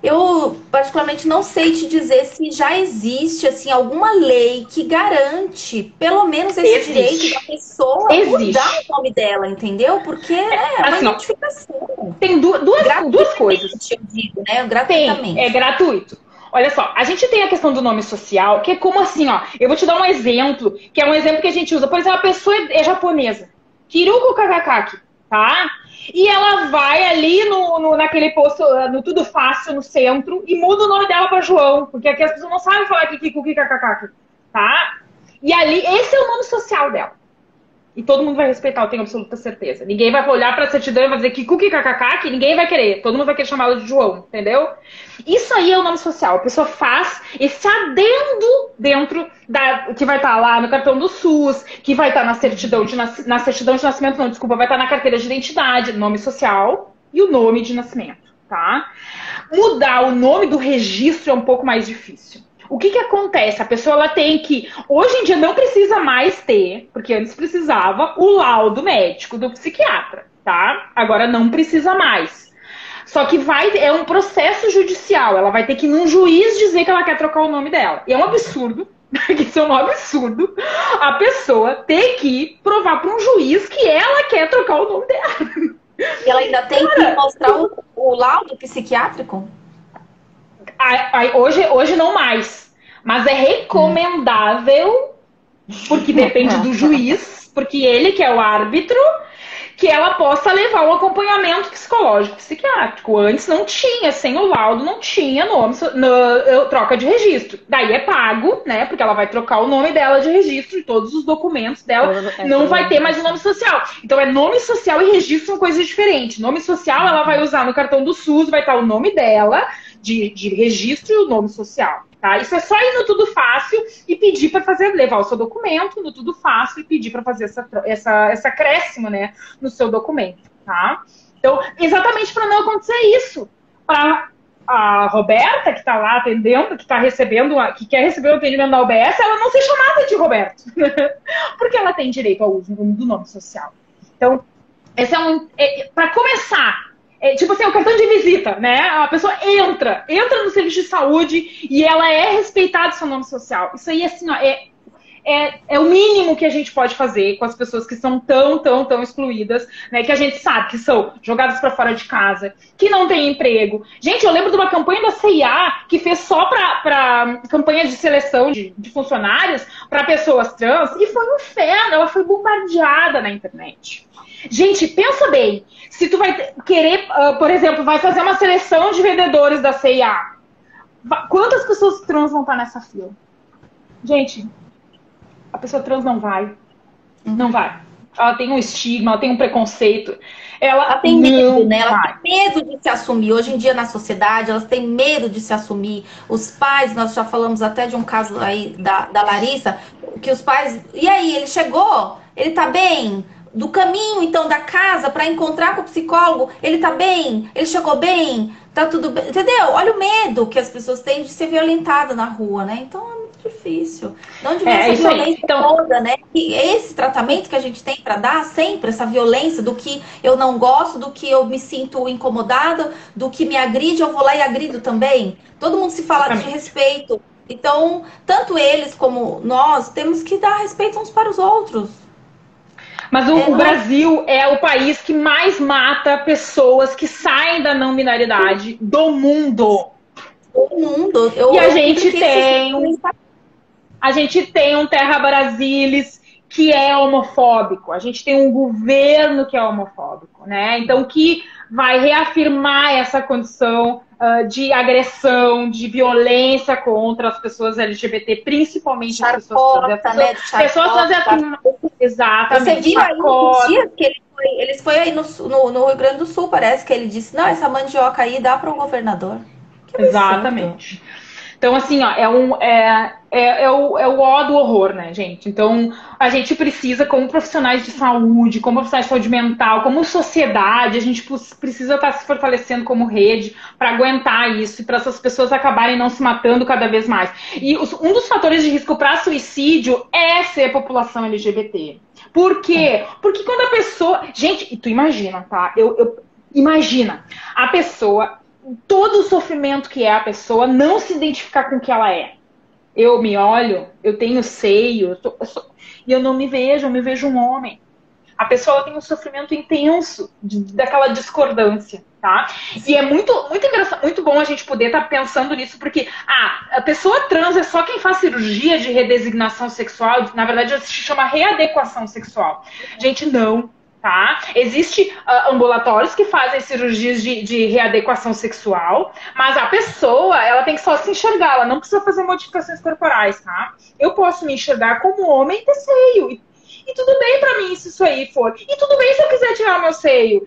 Eu, particularmente, não sei te dizer se já existe, assim, alguma lei que garante, pelo menos, esse direito da pessoa mudar o nome dela, entendeu? Porque é uma identificação. Tem duas coisas. Eu digo, né, gratuitamente. É gratuito. Olha só, a gente tem a questão do nome social, que é como assim, ó. Eu vou te dar um exemplo, que é um exemplo que a gente usa. Por exemplo, a pessoa é japonesa. Kiruko Kakakaki, tá? E ela vai ali naquele posto, no Tudo Fácil, no centro, e muda o nome dela pra João. Porque aqui as pessoas não sabem falar Kikuki Kakakaki, tá? E ali, esse é o nome social dela. E todo mundo vai respeitar, eu tenho absoluta certeza. Ninguém vai olhar pra certidão e vai dizer que Kikuki kkk, que ninguém vai querer. Todo mundo vai querer chamá-lo de João, entendeu? Isso aí é o nome social. A pessoa faz esse adendo dentro que vai estar lá no cartão do SUS, que vai estar na certidão de nascimento, não, desculpa, vai estar na carteira de identidade, nome social e o nome de nascimento, tá? Mudar o nome do registro é um pouco mais difícil. O que acontece? A pessoa ela tem que... Hoje em dia não precisa mais ter, porque antes precisava, o laudo médico do psiquiatra, tá? Agora não precisa mais. Só que é um processo judicial. Ela vai ter que ir num juiz dizer que ela quer trocar o nome dela. E é um absurdo, isso é um absurdo, a pessoa ter que provar para um juiz que ela quer trocar o nome dela. E ela ainda tem que mostrar o laudo psiquiátrico? Hoje não mais, mas é recomendável, porque depende do juiz, porque ele que é o árbitro, que ela possa levar um acompanhamento psicológico, psiquiátrico. Antes não tinha, sem o laudo não tinha nome, troca de registro. Daí é pago, né, porque ela vai trocar o nome dela de registro e todos os documentos dela, não vai ter mais o nome social. Então é nome social e registro são coisas diferentes. Nome social ela vai usar no cartão do SUS, vai estar o nome dela, de registro e o nome social, tá? Isso é só ir no Tudo Fácil e pedir para levar o seu documento no Tudo Fácil e pedir para fazer essa acréscimo, né, no seu documento, tá? Então, exatamente para não acontecer isso. Para a Roberta, que está lá atendendo, que quer receber o atendimento da UBS, ela não ser chamada de Roberto, porque ela tem direito ao uso do nome social. Então, esse para começar, tipo assim, o cartão de visita, né? A pessoa entra no serviço de saúde e ela é respeitada seu nome social. Isso aí, assim, ó, é o mínimo que a gente pode fazer com as pessoas que são tão excluídas, né? Que a gente sabe que são jogadas para fora de casa, que não têm emprego. Gente, eu lembro de uma campanha da CIA que fez só para campanha de seleção de funcionários para pessoas trans e foi um inferno. Ela foi bombardeada na internet. Gente, pensa bem, se tu vai querer, por exemplo, vai fazer uma seleção de vendedores da CIA, quantas pessoas trans vão estar nessa fila? Gente, a pessoa trans não vai. Não vai. Ela tem um estigma, ela tem um preconceito. Ela tem medo, né? Ela tem medo de se assumir. Hoje em dia, na sociedade, elas têm medo de se assumir. Os pais, nós já falamos até de um caso aí da Larissa, que os pais... E aí, ele chegou? Ele tá bem? Do caminho, então, da casa para encontrar com o psicólogo, ele tá bem? Ele chegou bem? Tá tudo bem? Entendeu? Olha o medo que as pessoas têm de ser violentada na rua, né? Então é muito difícil. Não devia essa violência toda, né? E esse tratamento que a gente tem para dar sempre, essa violência do que eu não gosto, do que eu me sinto incomodada, do que me agride, eu vou lá e agrido também. Todo mundo se fala de respeito. Então, tanto eles como nós temos que dar respeito uns para os outros. Mas o Brasil é o país que mais mata pessoas que saem da não binaridade do mundo. Do mundo. E a gente tem um Terra Brasilis que é homofóbico. A gente tem um governo que é homofóbico, né? Então, que vai reafirmar essa condição de agressão, de violência contra as pessoas LGBT, principalmente as pessoas trans. Pessoas trans. Exatamente. Você viu aí nos dias que ele foi aí no Rio Grande do Sul, parece que ele disse, não, essa mandioca aí dá para o governador. Exatamente. Então, assim, ó, é o ó do horror, né, gente? Então, a gente precisa, como profissionais de saúde, como profissionais de saúde mental, como sociedade, a gente precisa estar se fortalecendo como rede para aguentar isso e para essas pessoas acabarem não se matando cada vez mais. E um dos fatores de risco para suicídio é ser população LGBT. Por quê? Porque quando a pessoa... Gente, tu imagina, tá? Imagina, a pessoa... todo o sofrimento que é a pessoa não se identificar com o que ela é. Eu me olho, eu tenho seio, e eu não me vejo, eu me vejo um homem. A pessoa tem um sofrimento intenso daquela discordância, tá? E é muito engraçado, muito bom a gente poder estar pensando nisso, porque a pessoa trans é só quem faz cirurgia de redesignação sexual, na verdade se chama readequação sexual. Gente, não. Tá? Existem ambulatórios que fazem cirurgias de readequação sexual, mas a pessoa, ela tem que só se enxergar, ela não precisa fazer modificações corporais, tá? Eu posso me enxergar como homem e ter seio. E tudo bem pra mim se isso aí for. E tudo bem se eu quiser tirar o meu seio.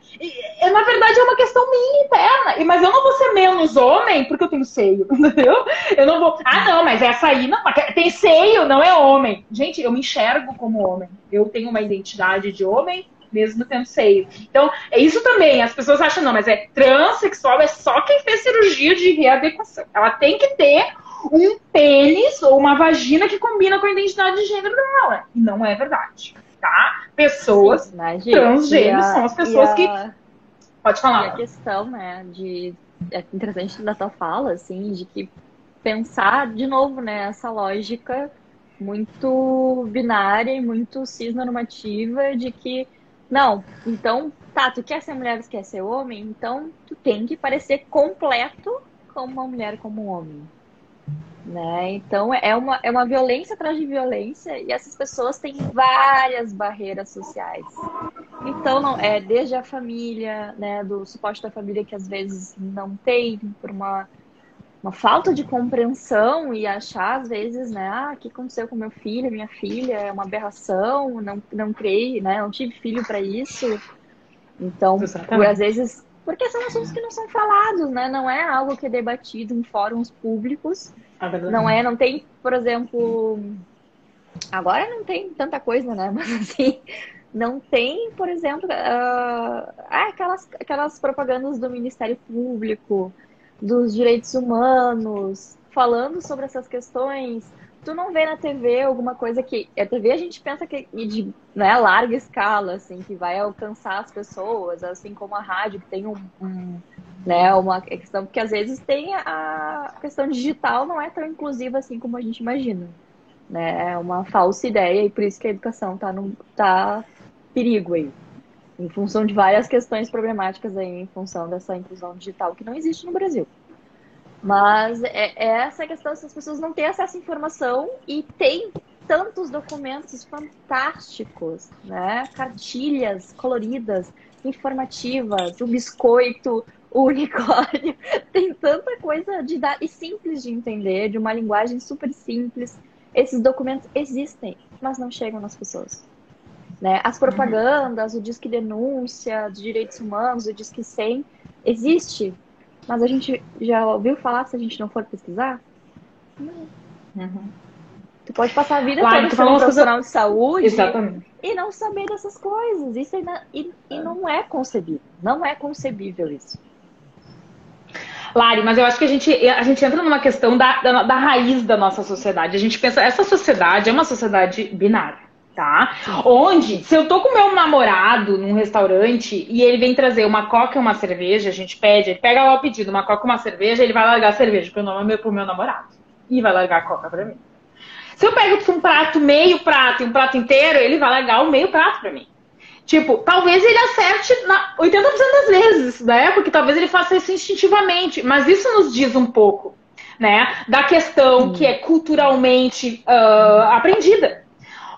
Na verdade, é uma questão minha interna. Mas eu não vou ser menos homem porque eu tenho seio, entendeu? Eu não vou... não, mas essa aí não... Tem seio, não é homem. Gente, eu me enxergo como homem. Eu tenho uma identidade de homem, mesmo tendo seio. Então, é isso também. As pessoas acham, não, mas é transexual, é só quem fez cirurgia de readequação. Ela tem que ter um pênis ou uma vagina que combina com a identidade de gênero dela. E não é verdade, tá? Pessoas transgêneros são as pessoas que... Pode falar. E a questão, né, é interessante da tua fala, assim, de que pensar, de novo, né, essa lógica muito binária e muito cisnormativa de que, não, então, tá, tu quer ser mulher, tu quer ser homem, então tu tem que parecer completo como uma mulher, como um homem. Né? Então é uma violência atrás de violência e essas pessoas têm várias barreiras sociais. Então não é desde a família, né, do suporte da família que às vezes não tem por uma falta de compreensão e achar às vezes, né, o que aconteceu com meu filho, minha filha, é uma aberração, não criei, né, não tive filho para isso. Então, às vezes, porque são assuntos que não são falados, né? Não é algo que é debatido em fóruns públicos. Não tem, por exemplo, agora não tem tanta coisa, né? Mas assim, não tem, por exemplo, aquelas propagandas do Ministério Público, dos direitos humanos, falando sobre essas questões. Tu não vê na TV alguma coisa que... A TV a gente pensa que de, né, larga escala, assim, que vai alcançar as pessoas, assim como a rádio, que tem né, uma questão... Porque às vezes tem a questão digital não é tão inclusiva assim como a gente imagina. Né? É uma falsa ideia e por isso que a educação tá perigo aí. Em função de várias questões problemáticas aí, em função dessa inclusão digital que não existe no Brasil. Mas é essa questão, se as pessoas não têm acesso à informação e tem tantos documentos fantásticos, né? Cartilhas coloridas, informativas, o biscoito, o unicórnio, tem tanta coisa e simples de entender, de uma linguagem super simples. Esses documentos existem, mas não chegam nas pessoas. Né? As propagandas, o Disque Denúncia, dos direitos humanos, o Disque 100, existe. Mas a gente já ouviu falar se a gente não for pesquisar? Não. Tu pode passar a vida toda sendo um profissional de saúde e não saber dessas coisas. Isso e não é concebível. Não é concebível isso. Lari, mas eu acho que a gente entra numa questão da raiz da nossa sociedade. A gente pensa, essa sociedade é uma sociedade binária. Tá? Onde, se eu tô com meu namorado num restaurante e ele vem trazer uma coca e uma cerveja, a gente pede, ele pega lá o pedido, uma coca e uma cerveja, ele vai largar a cerveja pro meu namorado. E vai largar a coca pra mim. Se eu pego um prato, meio prato e um prato inteiro, ele vai largar o meio prato pra mim. Tipo, talvez ele acerte 80% das vezes, né? Porque talvez ele faça isso instintivamente. Mas isso nos diz um pouco, né? Da questão que é culturalmente aprendida.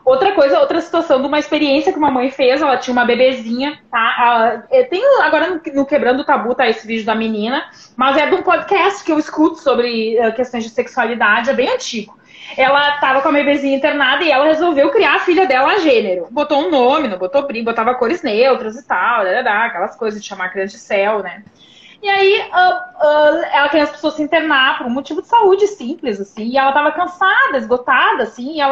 Outra situação de uma experiência que uma mãe fez, ela tinha uma bebezinha, tá? Tem agora no Quebrando o Tabu, tá, esse vídeo da menina, mas é de um podcast que eu escuto sobre questões de sexualidade, é bem antigo. Ela tava com a bebezinha internada e ela resolveu criar a filha dela a gênero. Botou um nome, não botou brinco, botava cores neutras e tal, aquelas coisas de chamar a criança de céu, né? E aí, ela queria as pessoas se internar por um motivo de saúde simples, assim, e ela tava cansada, esgotada, assim, e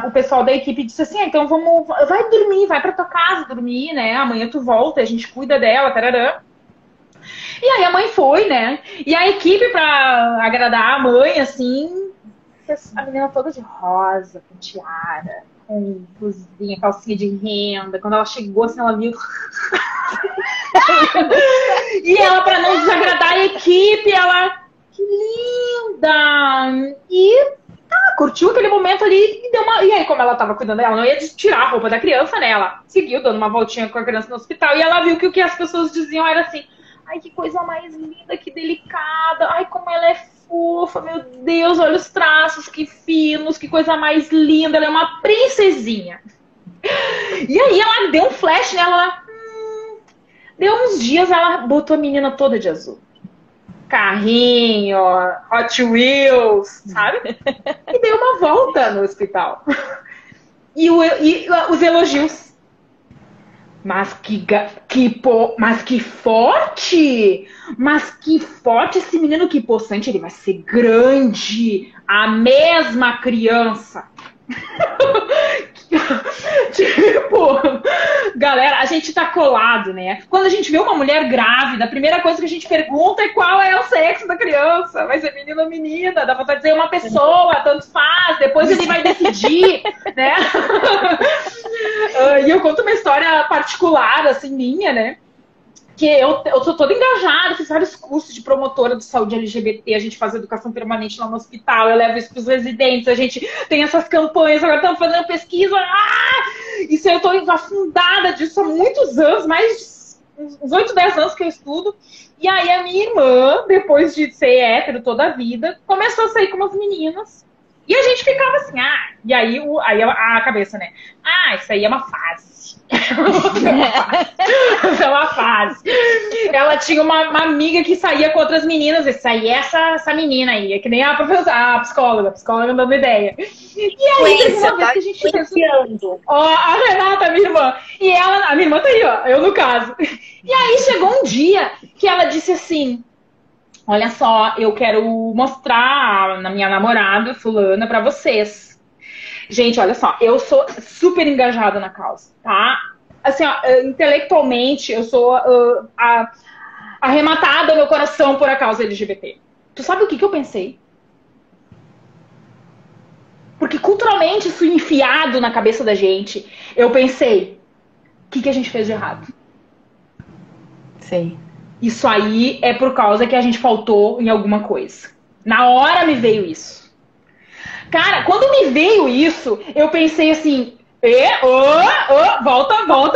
o pessoal da equipe disse assim, então vai dormir, vai pra tua casa dormir, né, amanhã tu volta, a gente cuida dela, tararã. E aí a mãe foi, né, e a equipe, pra agradar a mãe, assim, fez a menina toda de rosa, com tiara, com blusinha, calcinha de renda. Quando ela chegou, assim, ela viu... E ela, pra não desagradar a equipe, ela... Que linda! E curtiu aquele momento ali e deu uma... E aí, como ela tava cuidando dela, não ia tirar a roupa da criança, né? Ela seguiu dando uma voltinha com a criança no hospital e ela viu que o que as pessoas diziam era assim... Ai, que coisa mais linda, que delicada. Ai, como ela é fofa, meu Deus, olha os traços, que finos, que coisa mais linda. Ela é uma princesinha. E aí ela deu um flash nela. Deu uns dias, ela botou a menina toda de azul. Carrinho, Hot Wheels, sabe? E deu uma volta no hospital. E os elogios. Mas que forte! Mas que forte esse menino, que possante, ele vai ser grande. A mesma criança. Tipo, galera, a gente tá colado, né? Quando a gente vê uma mulher grávida, a primeira coisa que a gente pergunta é qual é o sexo da criança. Vai ser menino ou menina? Dá pra dizer uma pessoa, tanto faz. Depois ele vai decidir, né? E eu conto uma história particular, assim, minha, né? Que eu sou toda engajada, fiz vários cursos de promotora de saúde LGBT, a gente faz educação permanente lá no hospital, eu levo isso para os residentes, a gente tem essas campanhas, agora estamos fazendo pesquisa, isso eu estou afundada disso há muitos anos, mais uns 8, 10 anos que eu estudo, e aí a minha irmã, depois de ser hétero toda a vida, começou a sair com umas meninas, e a gente ficava assim, e aí a cabeça, né, isso aí é uma fase. Isso é uma fase. Ela tinha uma amiga que saía com outras meninas. Isso aí é essa menina aí. É que nem a psicóloga dando ideia. E aí, teve uma vez que a gente pensou. A Renata, minha irmã. E a minha irmã tá aí, ó. Eu no caso. E aí chegou um dia que ela disse assim: olha só, eu quero mostrar na minha namorada, fulana, pra vocês. Gente, olha só, eu sou super engajada na causa, tá? Assim, ó, intelectualmente, eu sou arrematada no meu coração por a causa LGBT. Tu sabe o que eu pensei? Porque culturalmente isso enfiado na cabeça da gente, eu pensei, o que a gente fez de errado? Sei. Isso aí é por causa que a gente faltou em alguma coisa. Na hora me veio isso. Cara, quando me veio isso, eu pensei assim,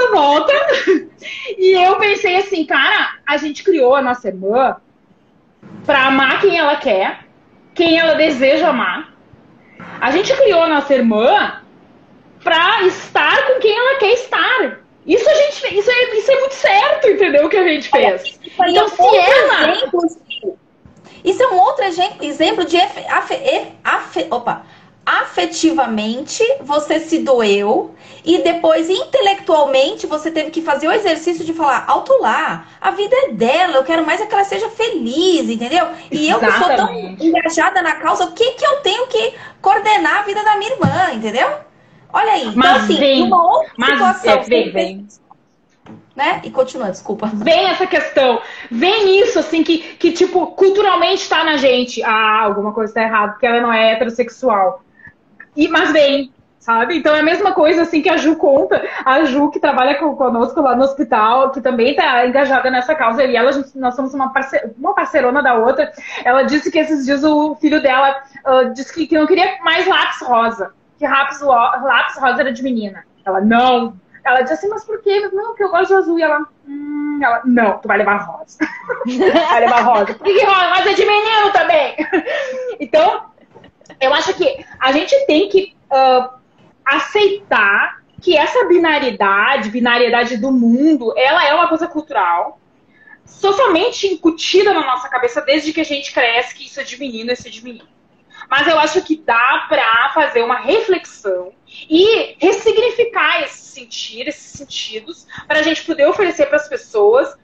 volta. E eu pensei assim, cara, a gente criou a nossa irmã pra amar quem ela quer, quem ela deseja amar. A gente criou a nossa irmã pra estar com quem ela quer estar. Isso é muito certo, entendeu? O que a gente fez. Então, se ela... Isso é um outro exemplo de afetivamente você se doeu e depois intelectualmente você teve que fazer o exercício de falar, alto lá, a vida é dela, eu quero mais é que ela seja feliz, entendeu? E eu que sou tão engajada na causa, o que eu tenho que coordenar a vida da minha irmã, entendeu? Olha aí, então assim, uma outra situação. Vem. Né? E continua, desculpa. Vem essa questão, vem isso, assim, que tipo, culturalmente tá na gente. Alguma coisa tá errada, porque ela não é heterossexual. Mas vem, sabe? Então é a mesma coisa, assim, que a Ju conta. A Ju, que trabalha conosco lá no hospital, que também tá engajada nessa causa. E nós somos uma parceirona da outra. Ela disse que esses dias o filho dela disse que não queria mais lápis rosa. Que lápis rosa era de menina. Ela, não. Ela disse assim, mas por quê? Não, porque eu gosto de azul. E ela, não, tu vai levar rosa. Vai levar rosa. Por que rosa é de menino também? Então, eu acho que a gente tem que aceitar que essa binariedade do mundo, ela é uma coisa cultural, socialmente incutida na nossa cabeça desde que a gente cresce, que isso é de menino, isso é de menino. Mas eu acho que dá pra fazer uma reflexão e ressignificar esses sentidos, para a gente poder oferecer para as pessoas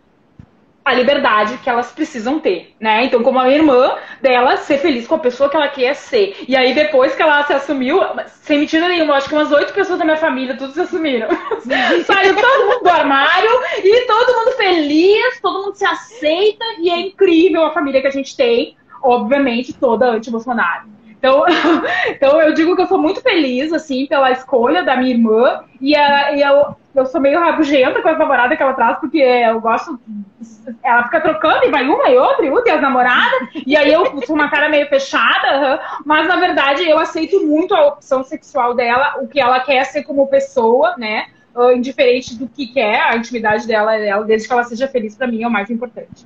a liberdade que elas precisam ter, né? Então, como a minha irmã dela, ser feliz com a pessoa que ela quer ser. E aí, depois que ela se assumiu, sem mentira nenhuma, acho que umas 8 pessoas da minha família, todos se assumiram. Saiu todo mundo do armário e todo mundo feliz, todo mundo se aceita e é incrível a família que a gente tem, obviamente, toda anti-Bolsonaro. Então eu digo que eu sou muito feliz, assim, pela escolha da minha irmã. E eu sou meio rabugenta com as namoradas que ela traz, porque eu gosto... Ela fica trocando e vai uma e outra, e as namoradas. E aí eu sou uma cara meio fechada. Mas, na verdade, eu aceito muito a opção sexual dela, o que ela quer ser como pessoa, né? Indiferente do que quer, a intimidade dela é dela, desde que ela seja feliz, pra mim é o mais importante.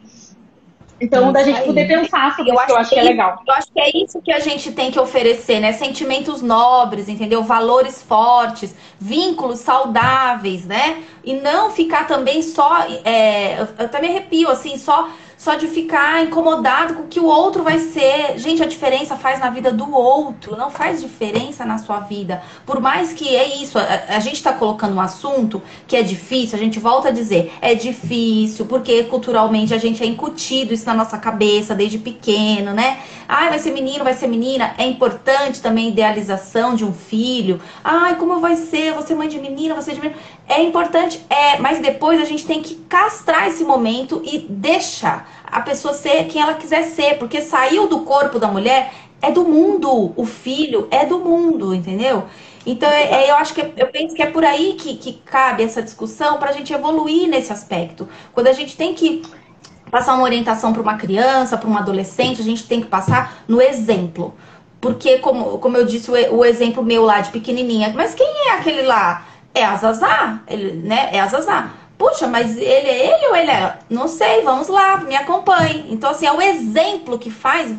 Então, da gente poder pensar sobre isso, eu acho que é legal. Eu acho que é isso que a gente tem que oferecer, né? Sentimentos nobres, entendeu? Valores fortes, vínculos saudáveis, né? E não ficar também só... eu até me arrepio, assim, só só de ficar incomodado com o que o outro vai ser. Gente, a diferença faz na vida do outro, não faz diferença na sua vida. Por mais que é isso, a gente tá colocando um assunto que é difícil, a gente volta a dizer, é difícil, porque culturalmente a gente é incutido isso na nossa cabeça desde pequeno, né? Ai, vai ser menino, vai ser menina. É importante também a idealização de um filho. Ai, como vai ser? Você mãe de menina, você de menino. É importante, mas depois a gente tem que castrar esse momento e deixar a pessoa ser quem ela quiser ser, porque saiu do corpo da mulher, é do mundo, o filho é do mundo, entendeu? Então, eu acho que eu penso que é por aí que cabe essa discussão para a gente evoluir nesse aspecto. Quando a gente tem que passar uma orientação para uma criança, para um adolescente, a gente tem que passar no exemplo. Porque, como eu disse, o exemplo meu lá de pequenininha, mas quem é aquele lá? É a Zazá, né? É a Zazá. Puxa, mas ele é ele ou ele é ela? Não sei, vamos lá, me acompanhe. Então, assim, é o exemplo que faz.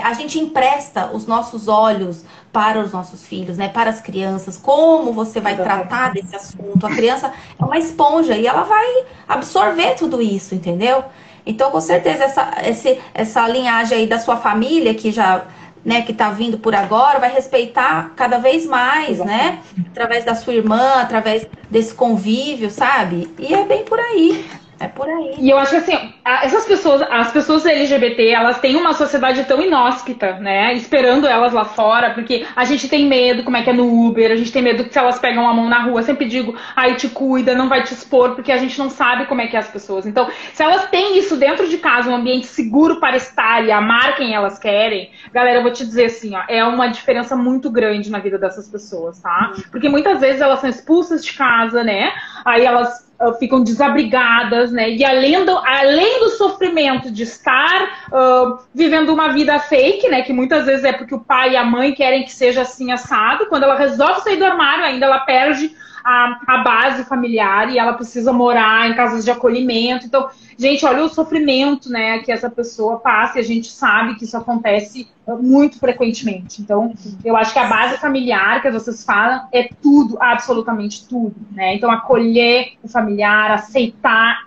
A gente empresta os nossos olhos para os nossos filhos, né? Para as crianças. Como você vai tratar desse assunto? A criança é uma esponja e ela vai absorver tudo isso, entendeu? Então, com certeza, essa linhagem aí da sua família, que já... né, que tá vindo por agora, vai respeitar cada vez mais, né? Através da sua irmã, através desse convívio, sabe? E é bem por aí. É por aí. E eu acho que assim, as pessoas LGBT, elas têm uma sociedade tão inóspita, né? Esperando elas lá fora, porque a gente tem medo, como é que é no Uber, a gente tem medo que se elas pegam a mão na rua, sempre digo, aí te cuida, não vai te expor, porque a gente não sabe como é que é as pessoas. Então, se elas têm isso dentro de casa, um ambiente seguro para estar e amar quem elas querem, galera, eu vou te dizer assim, ó, é uma diferença muito grande na vida dessas pessoas, tá? Porque muitas vezes elas são expulsas de casa, né? Aí elas ficam desabrigadas, né? E além do sofrimento de estar vivendo uma vida fake, né? Que muitas vezes é porque o pai e a mãe querem que seja assim assado. Quando ela resolve sair do armário, ainda ela perde a base familiar e ela precisa morar em casas de acolhimento. Então, gente, olha o sofrimento, né, que essa pessoa passa e a gente sabe que isso acontece muito frequentemente. Então, eu acho que a base familiar que vocês falam é tudo, absolutamente tudo, né? Então, acolher o familiar, aceitar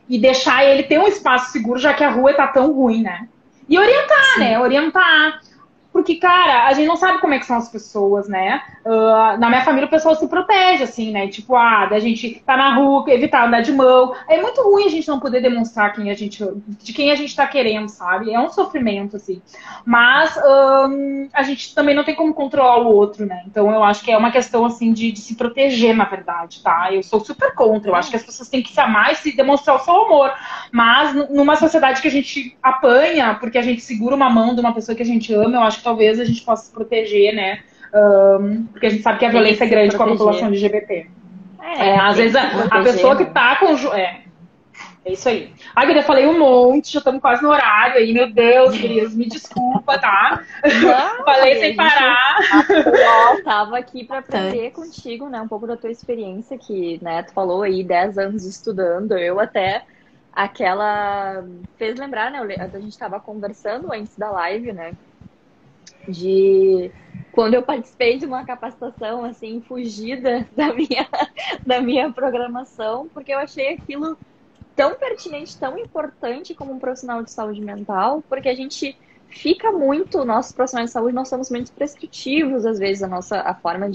e deixar ele ter um espaço seguro, já que a rua tá tão ruim, né? E orientar, sim, né? Orientar. Porque, cara, a gente não sabe como é que são as pessoas, né? Na minha família o pessoal se protege, assim, né? Tipo, da gente tá na rua, evitar andar de mão. É muito ruim a gente não poder demonstrar de quem a gente tá querendo, sabe? É um sofrimento, assim. Mas a gente também não tem como controlar o outro, né? Então eu acho que é uma questão, assim, de se proteger, na verdade, tá? Eu sou super contra. Eu acho que as pessoas têm que se amar e se demonstrar o seu amor. Mas numa sociedade que a gente apanha, porque a gente segura uma mão de uma pessoa que a gente ama, eu acho que talvez a gente possa se proteger, né? Porque a gente sabe que a violência é grande com a população LGBT. Às vezes a pessoa que tá com... É isso aí. Ai, eu falei um monte, já estamos quase no horário aí, meu Deus, queridos, me desculpa, tá? Não, falei sem parar. Eu tava aqui para aprender contigo, né? Um pouco da tua experiência, que, né, tu falou aí 10 anos estudando, eu até... Fez lembrar, né? A gente tava conversando antes da live, né? De quando eu participei de uma capacitação, assim, fugida da minha programação, porque eu achei aquilo tão pertinente, tão importante como um profissional de saúde mental, porque a gente fica muito, nossos profissionais de saúde, nós somos muito prescritivos, às vezes, a forma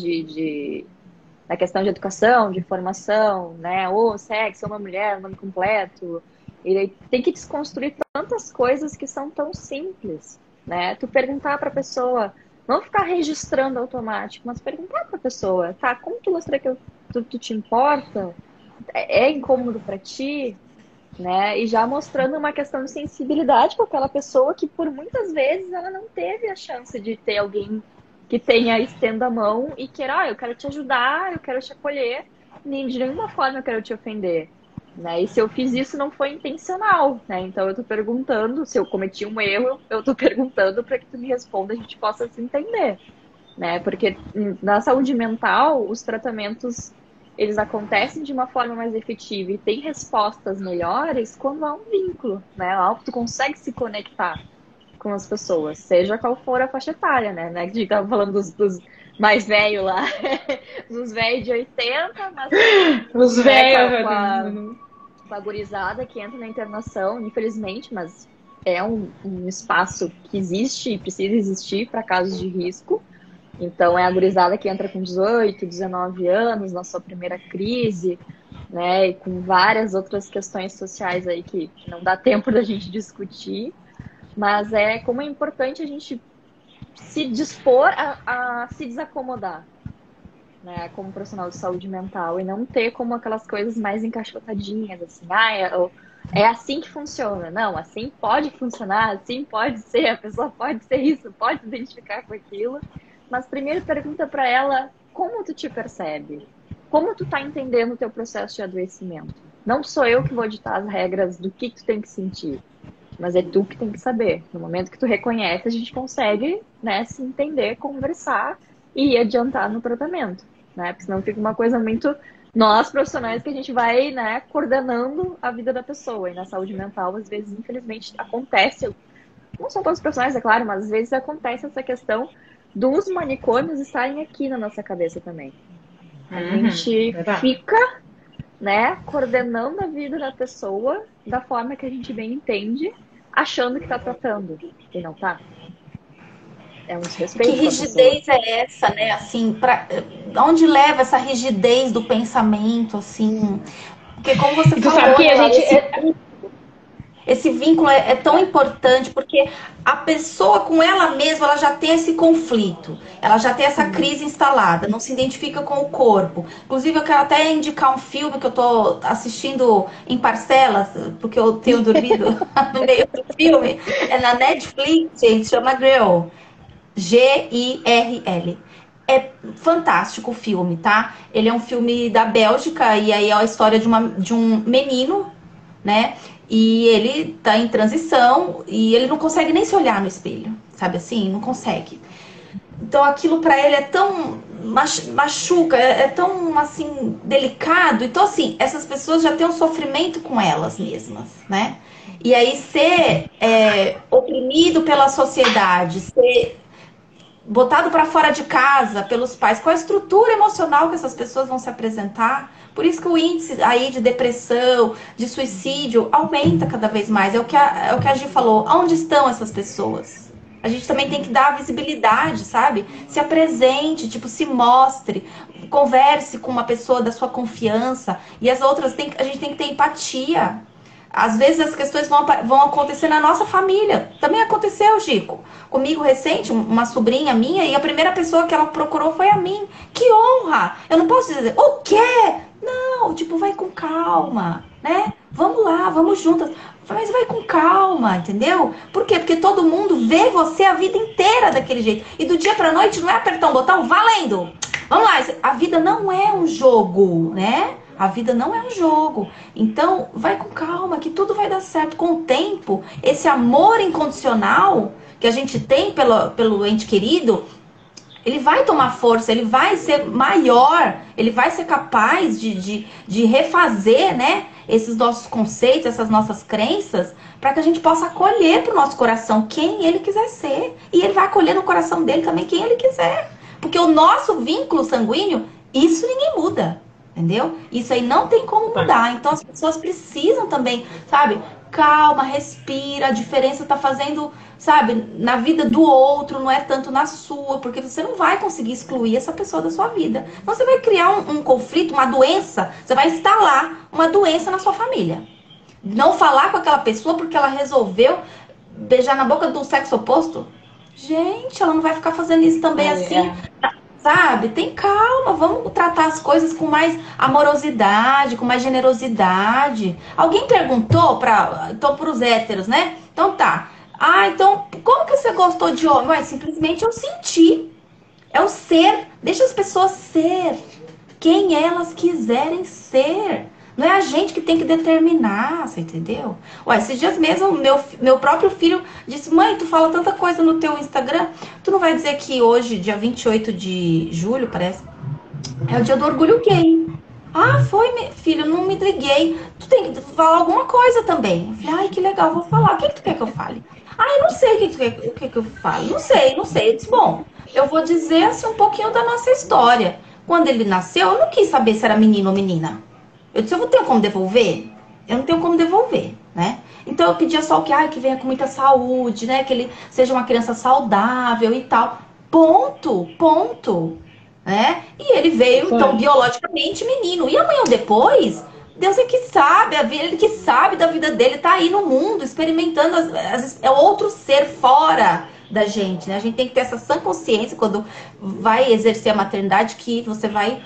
da questão de educação, de formação, né? Ou sexo, uma mulher, nome completo. E aí tem que desconstruir tantas coisas que são tão simples, né? Tu perguntar pra pessoa, não ficar registrando automático, mas perguntar pra pessoa, tá, como tu gostaria que tu te importa? É incômodo pra ti? Né? E já mostrando uma questão de sensibilidade com aquela pessoa que por muitas vezes ela não teve a chance de ter alguém que tenha estenda a mão e queira, eu quero te ajudar, eu quero te acolher, de nenhuma forma eu quero te ofender. Né? E se eu fiz isso não foi intencional, né? Então eu tô perguntando, se eu cometi um erro, eu tô perguntando para que tu me responda, a gente possa se entender, né? Porque na saúde mental, os tratamentos, eles acontecem de uma forma mais efetiva e tem respostas melhores quando há um vínculo, né? Tu consegue se conectar com as pessoas, seja qual for a faixa etária, né? A gente tava falando dos mais velhos lá, dos velhos de 80, mas... Os velhos... com a gurizada que entra na internação, infelizmente, mas é um espaço que existe e precisa existir para casos de risco. Então, é a gurizada que entra com 18, 19 anos, na sua primeira crise, né? E com várias outras questões sociais aí que não dá tempo da gente discutir. Mas como é importante a gente se dispor a se desacomodar, né? Como profissional de saúde mental. E não ter como aquelas coisas mais encaixotadinhas, assim. É assim que funciona. Não, assim pode funcionar, assim pode ser, a pessoa pode ser isso, pode se identificar com aquilo. Mas primeiro pergunta para ela como tu te percebe, como tu tá entendendo o teu processo de adoecimento. Não sou eu que vou ditar as regras do que tu tem que sentir, mas é tu que tem que saber. No momento que tu reconhece, a gente consegue, né, se entender, conversar e ir adiantar no tratamento, né? Porque senão fica uma coisa muito... Nós, profissionais, que a gente vai, né, coordenando a vida da pessoa. E na saúde mental, às vezes, infelizmente, acontece... Não são todos os profissionais, é claro, mas às vezes acontece essa questão dos manicômios estarem aqui na nossa cabeça também. A gente fica, né, coordenando a vida da pessoa da forma que a gente bem entende, achando que tá tratando, e não tá. É um desrespeito. Que rigidez é essa, né? Assim, onde leva essa rigidez do pensamento, assim? Porque como você falou, sabe que a gente... Esse vínculo é tão importante, porque a pessoa com ela mesma, ela já tem esse conflito, ela já tem essa crise instalada, não se identifica com o corpo. Inclusive, eu quero até indicar um filme que eu tô assistindo em parcelas, porque eu tenho dormido no meio do filme. É na Netflix, gente, chama Girl. Girl. É fantástico o filme, tá? Ele é um filme da Bélgica, e aí é a história de um menino, né? E ele tá em transição e ele não consegue nem se olhar no espelho, sabe assim? Não consegue. Então aquilo pra ele é tão machuca, é tão assim delicado. Então assim, essas pessoas já têm um sofrimento com elas mesmas, né? E aí ser oprimido pela sociedade, ser botado para fora de casa pelos pais, qual a estrutura emocional que essas pessoas vão se apresentar? Por isso que o índice aí de depressão, de suicídio, aumenta cada vez mais. É o que a Gi falou. Onde estão essas pessoas? A gente também tem que dar visibilidade, sabe? Se apresente, tipo, se mostre. Converse com uma pessoa da sua confiança. E as outras, a gente tem que ter empatia. Às vezes as questões vão acontecer na nossa família. Também aconteceu, Chico. Comigo recente, uma sobrinha minha, e a primeira pessoa que ela procurou foi a mim. Que honra! Eu não posso dizer, o quê? Não, tipo, vai com calma, né? Vamos lá, vamos juntas. Mas vai com calma, entendeu? Por quê? Porque todo mundo vê você a vida inteira daquele jeito. E do dia pra noite não é apertar um botão, valendo! Vamos lá, a vida não é um jogo, né? A vida não é um jogo. Então, vai com calma, que tudo vai dar certo. Com o tempo, esse amor incondicional que a gente tem pelo ente querido, ele vai tomar força, ele vai ser maior, ele vai ser capaz de refazer, né, esses nossos conceitos, essas nossas crenças, para que a gente possa acolher para o nosso coração quem ele quiser ser. E ele vai acolher no coração dele também quem ele quiser. Porque o nosso vínculo sanguíneo, isso ninguém muda. Entendeu? Isso aí não tem como mudar. Então as pessoas precisam também, sabe? Calma, respira. A diferença tá fazendo, sabe? Na vida do outro, não é tanto na sua. Porque você não vai conseguir excluir essa pessoa da sua vida. Então você vai criar um conflito, uma doença. Você vai instalar uma doença na sua família. Não falar com aquela pessoa porque ela resolveu beijar na boca do sexo oposto. Gente, ela não vai ficar fazendo isso também assim. Sabe? Tem calma, vamos tratar as coisas com mais amorosidade, com mais generosidade. Alguém perguntou pros héteros, né? Então tá. Então, como que você gostou de homem? Ué, simplesmente eu senti. É o ser. Deixa as pessoas ser quem elas quiserem ser. Não é a gente que tem que determinar, você entendeu? Ué, esses dias mesmo, meu próprio filho disse, mãe, tu fala tanta coisa no teu Instagram, tu não vai dizer que hoje, dia 28 de julho, parece, é o dia do orgulho gay. Foi, filho, não me liguei. Tu tem que falar alguma coisa também. Eu falei, ai, que legal, vou falar. O que tu quer que eu fale? Eu não sei o que eu falo. Não sei. Eu disse, bom, eu vou dizer assim um pouquinho da nossa história. Quando ele nasceu, eu não quis saber se era menino ou menina. Eu disse, eu vou ter como devolver? eu não tenho como devolver, né? Então eu pedia só que venha com muita saúde, né? Que ele seja uma criança saudável e tal. Ponto, né? E ele veio, então, biologicamente menino. E amanhã ou depois, Deus é que sabe, ele que sabe da vida dele, tá aí no mundo, experimentando, é outro ser fora da gente, né? A gente tem que ter essa sã consciência quando vai exercer a maternidade, que você vai,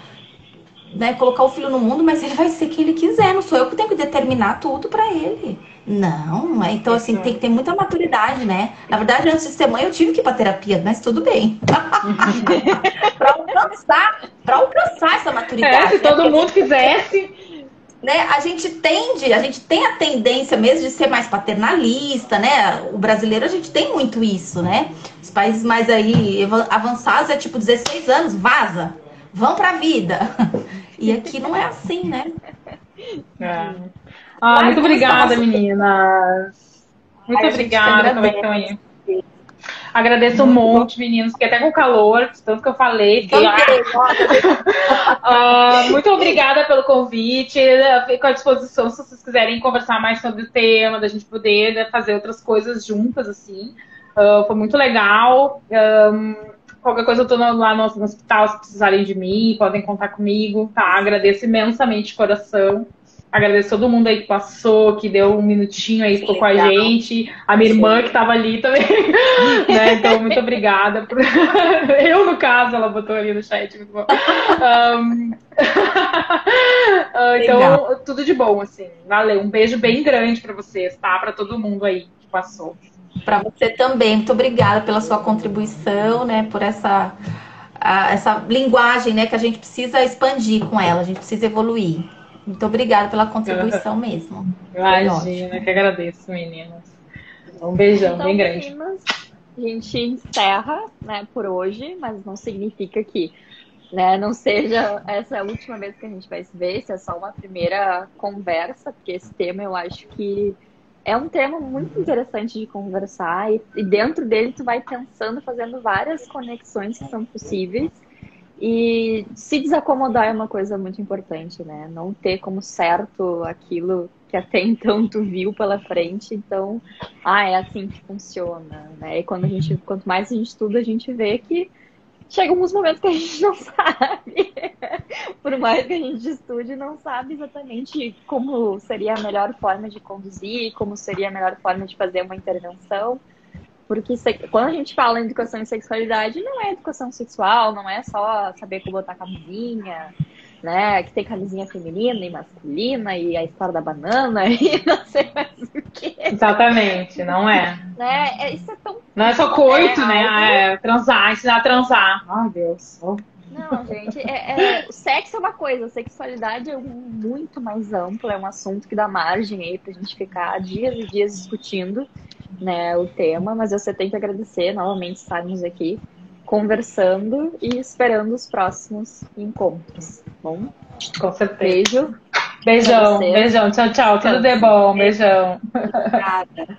né, colocar o filho no mundo, mas ele vai ser quem ele quiser, não sou eu que tenho que determinar tudo pra ele. Não, então assim, tem que ter muita maturidade, né? Na verdade, antes de ser mãe, eu tive que ir pra terapia, mas tudo bem. pra alcançar essa maturidade. Se todo mundo quisesse, né? A gente tem a tendência mesmo de ser mais paternalista, né? O brasileiro, a gente tem muito isso, né? Os países mais aí avançados é tipo 16 anos, vaza, vão pra vida. E aqui não é assim, né? Muito obrigada, meninas. Muito obrigada. Como é que estão aí? Agradeço um monte, meninos. Fiquei até com calor, tanto que eu falei. Muito obrigada pelo convite. Fico à disposição se vocês quiserem conversar mais sobre o tema, da gente poder, né, fazer outras coisas juntas, assim. Foi muito legal. Qualquer coisa eu tô lá no hospital, se precisarem de mim, podem contar comigo, tá? Agradeço imensamente de coração. Agradeço todo mundo aí que passou, que deu um minutinho aí, ficou com a gente. A minha irmã que estava ali também. Né? Então, muito obrigada. Eu, no caso, ela botou ali no chat. Muito bom. Então, tudo de bom, assim. Valeu. Um beijo bem grande para vocês, tá? Para todo mundo aí que passou. Para você também. Muito obrigada pela sua contribuição, né? Por essa linguagem, né? Que a gente precisa expandir com ela. A gente precisa evoluir. Muito obrigada pela contribuição mesmo. Imagina, que agradeço, meninas. Um beijão bem grande. Meninas, a gente encerra, né, por hoje, mas não significa que, né, não seja essa a última vez que a gente vai se ver, isso é só uma primeira conversa, porque esse tema eu acho que é um tema muito interessante de conversar e dentro dele tu vai pensando, fazendo várias conexões que são possíveis. E se desacomodar é uma coisa muito importante, né? Não ter como certo aquilo que até então tu viu pela frente. Então, é assim que funciona, né? E quanto mais a gente estuda, a gente vê que chegam alguns momentos que a gente não sabe. Por mais que a gente estude, não sabe exatamente como seria a melhor forma de conduzir, como seria a melhor forma de fazer uma intervenção. Porque quando a gente fala em educação e sexualidade, não é educação sexual, não é só saber como botar camisinha, né? Que tem camisinha feminina e masculina, e a história da banana, e não sei mais o que. Exatamente, não é. Né? Isso é tão... Não é só coito, né? Transar, ensinar a transar. Ai, Deus. Não, gente, o sexo é uma coisa, a sexualidade é muito mais ampla, é um assunto que dá margem aí pra gente ficar dias e dias discutindo, né, o tema, mas você tem que agradecer novamente estarmos aqui conversando e esperando os próximos encontros, bom? Com certeza. Beijo. Beijão, beijão. Tchau, tchau. Tudo de bom. Beijão. Obrigada.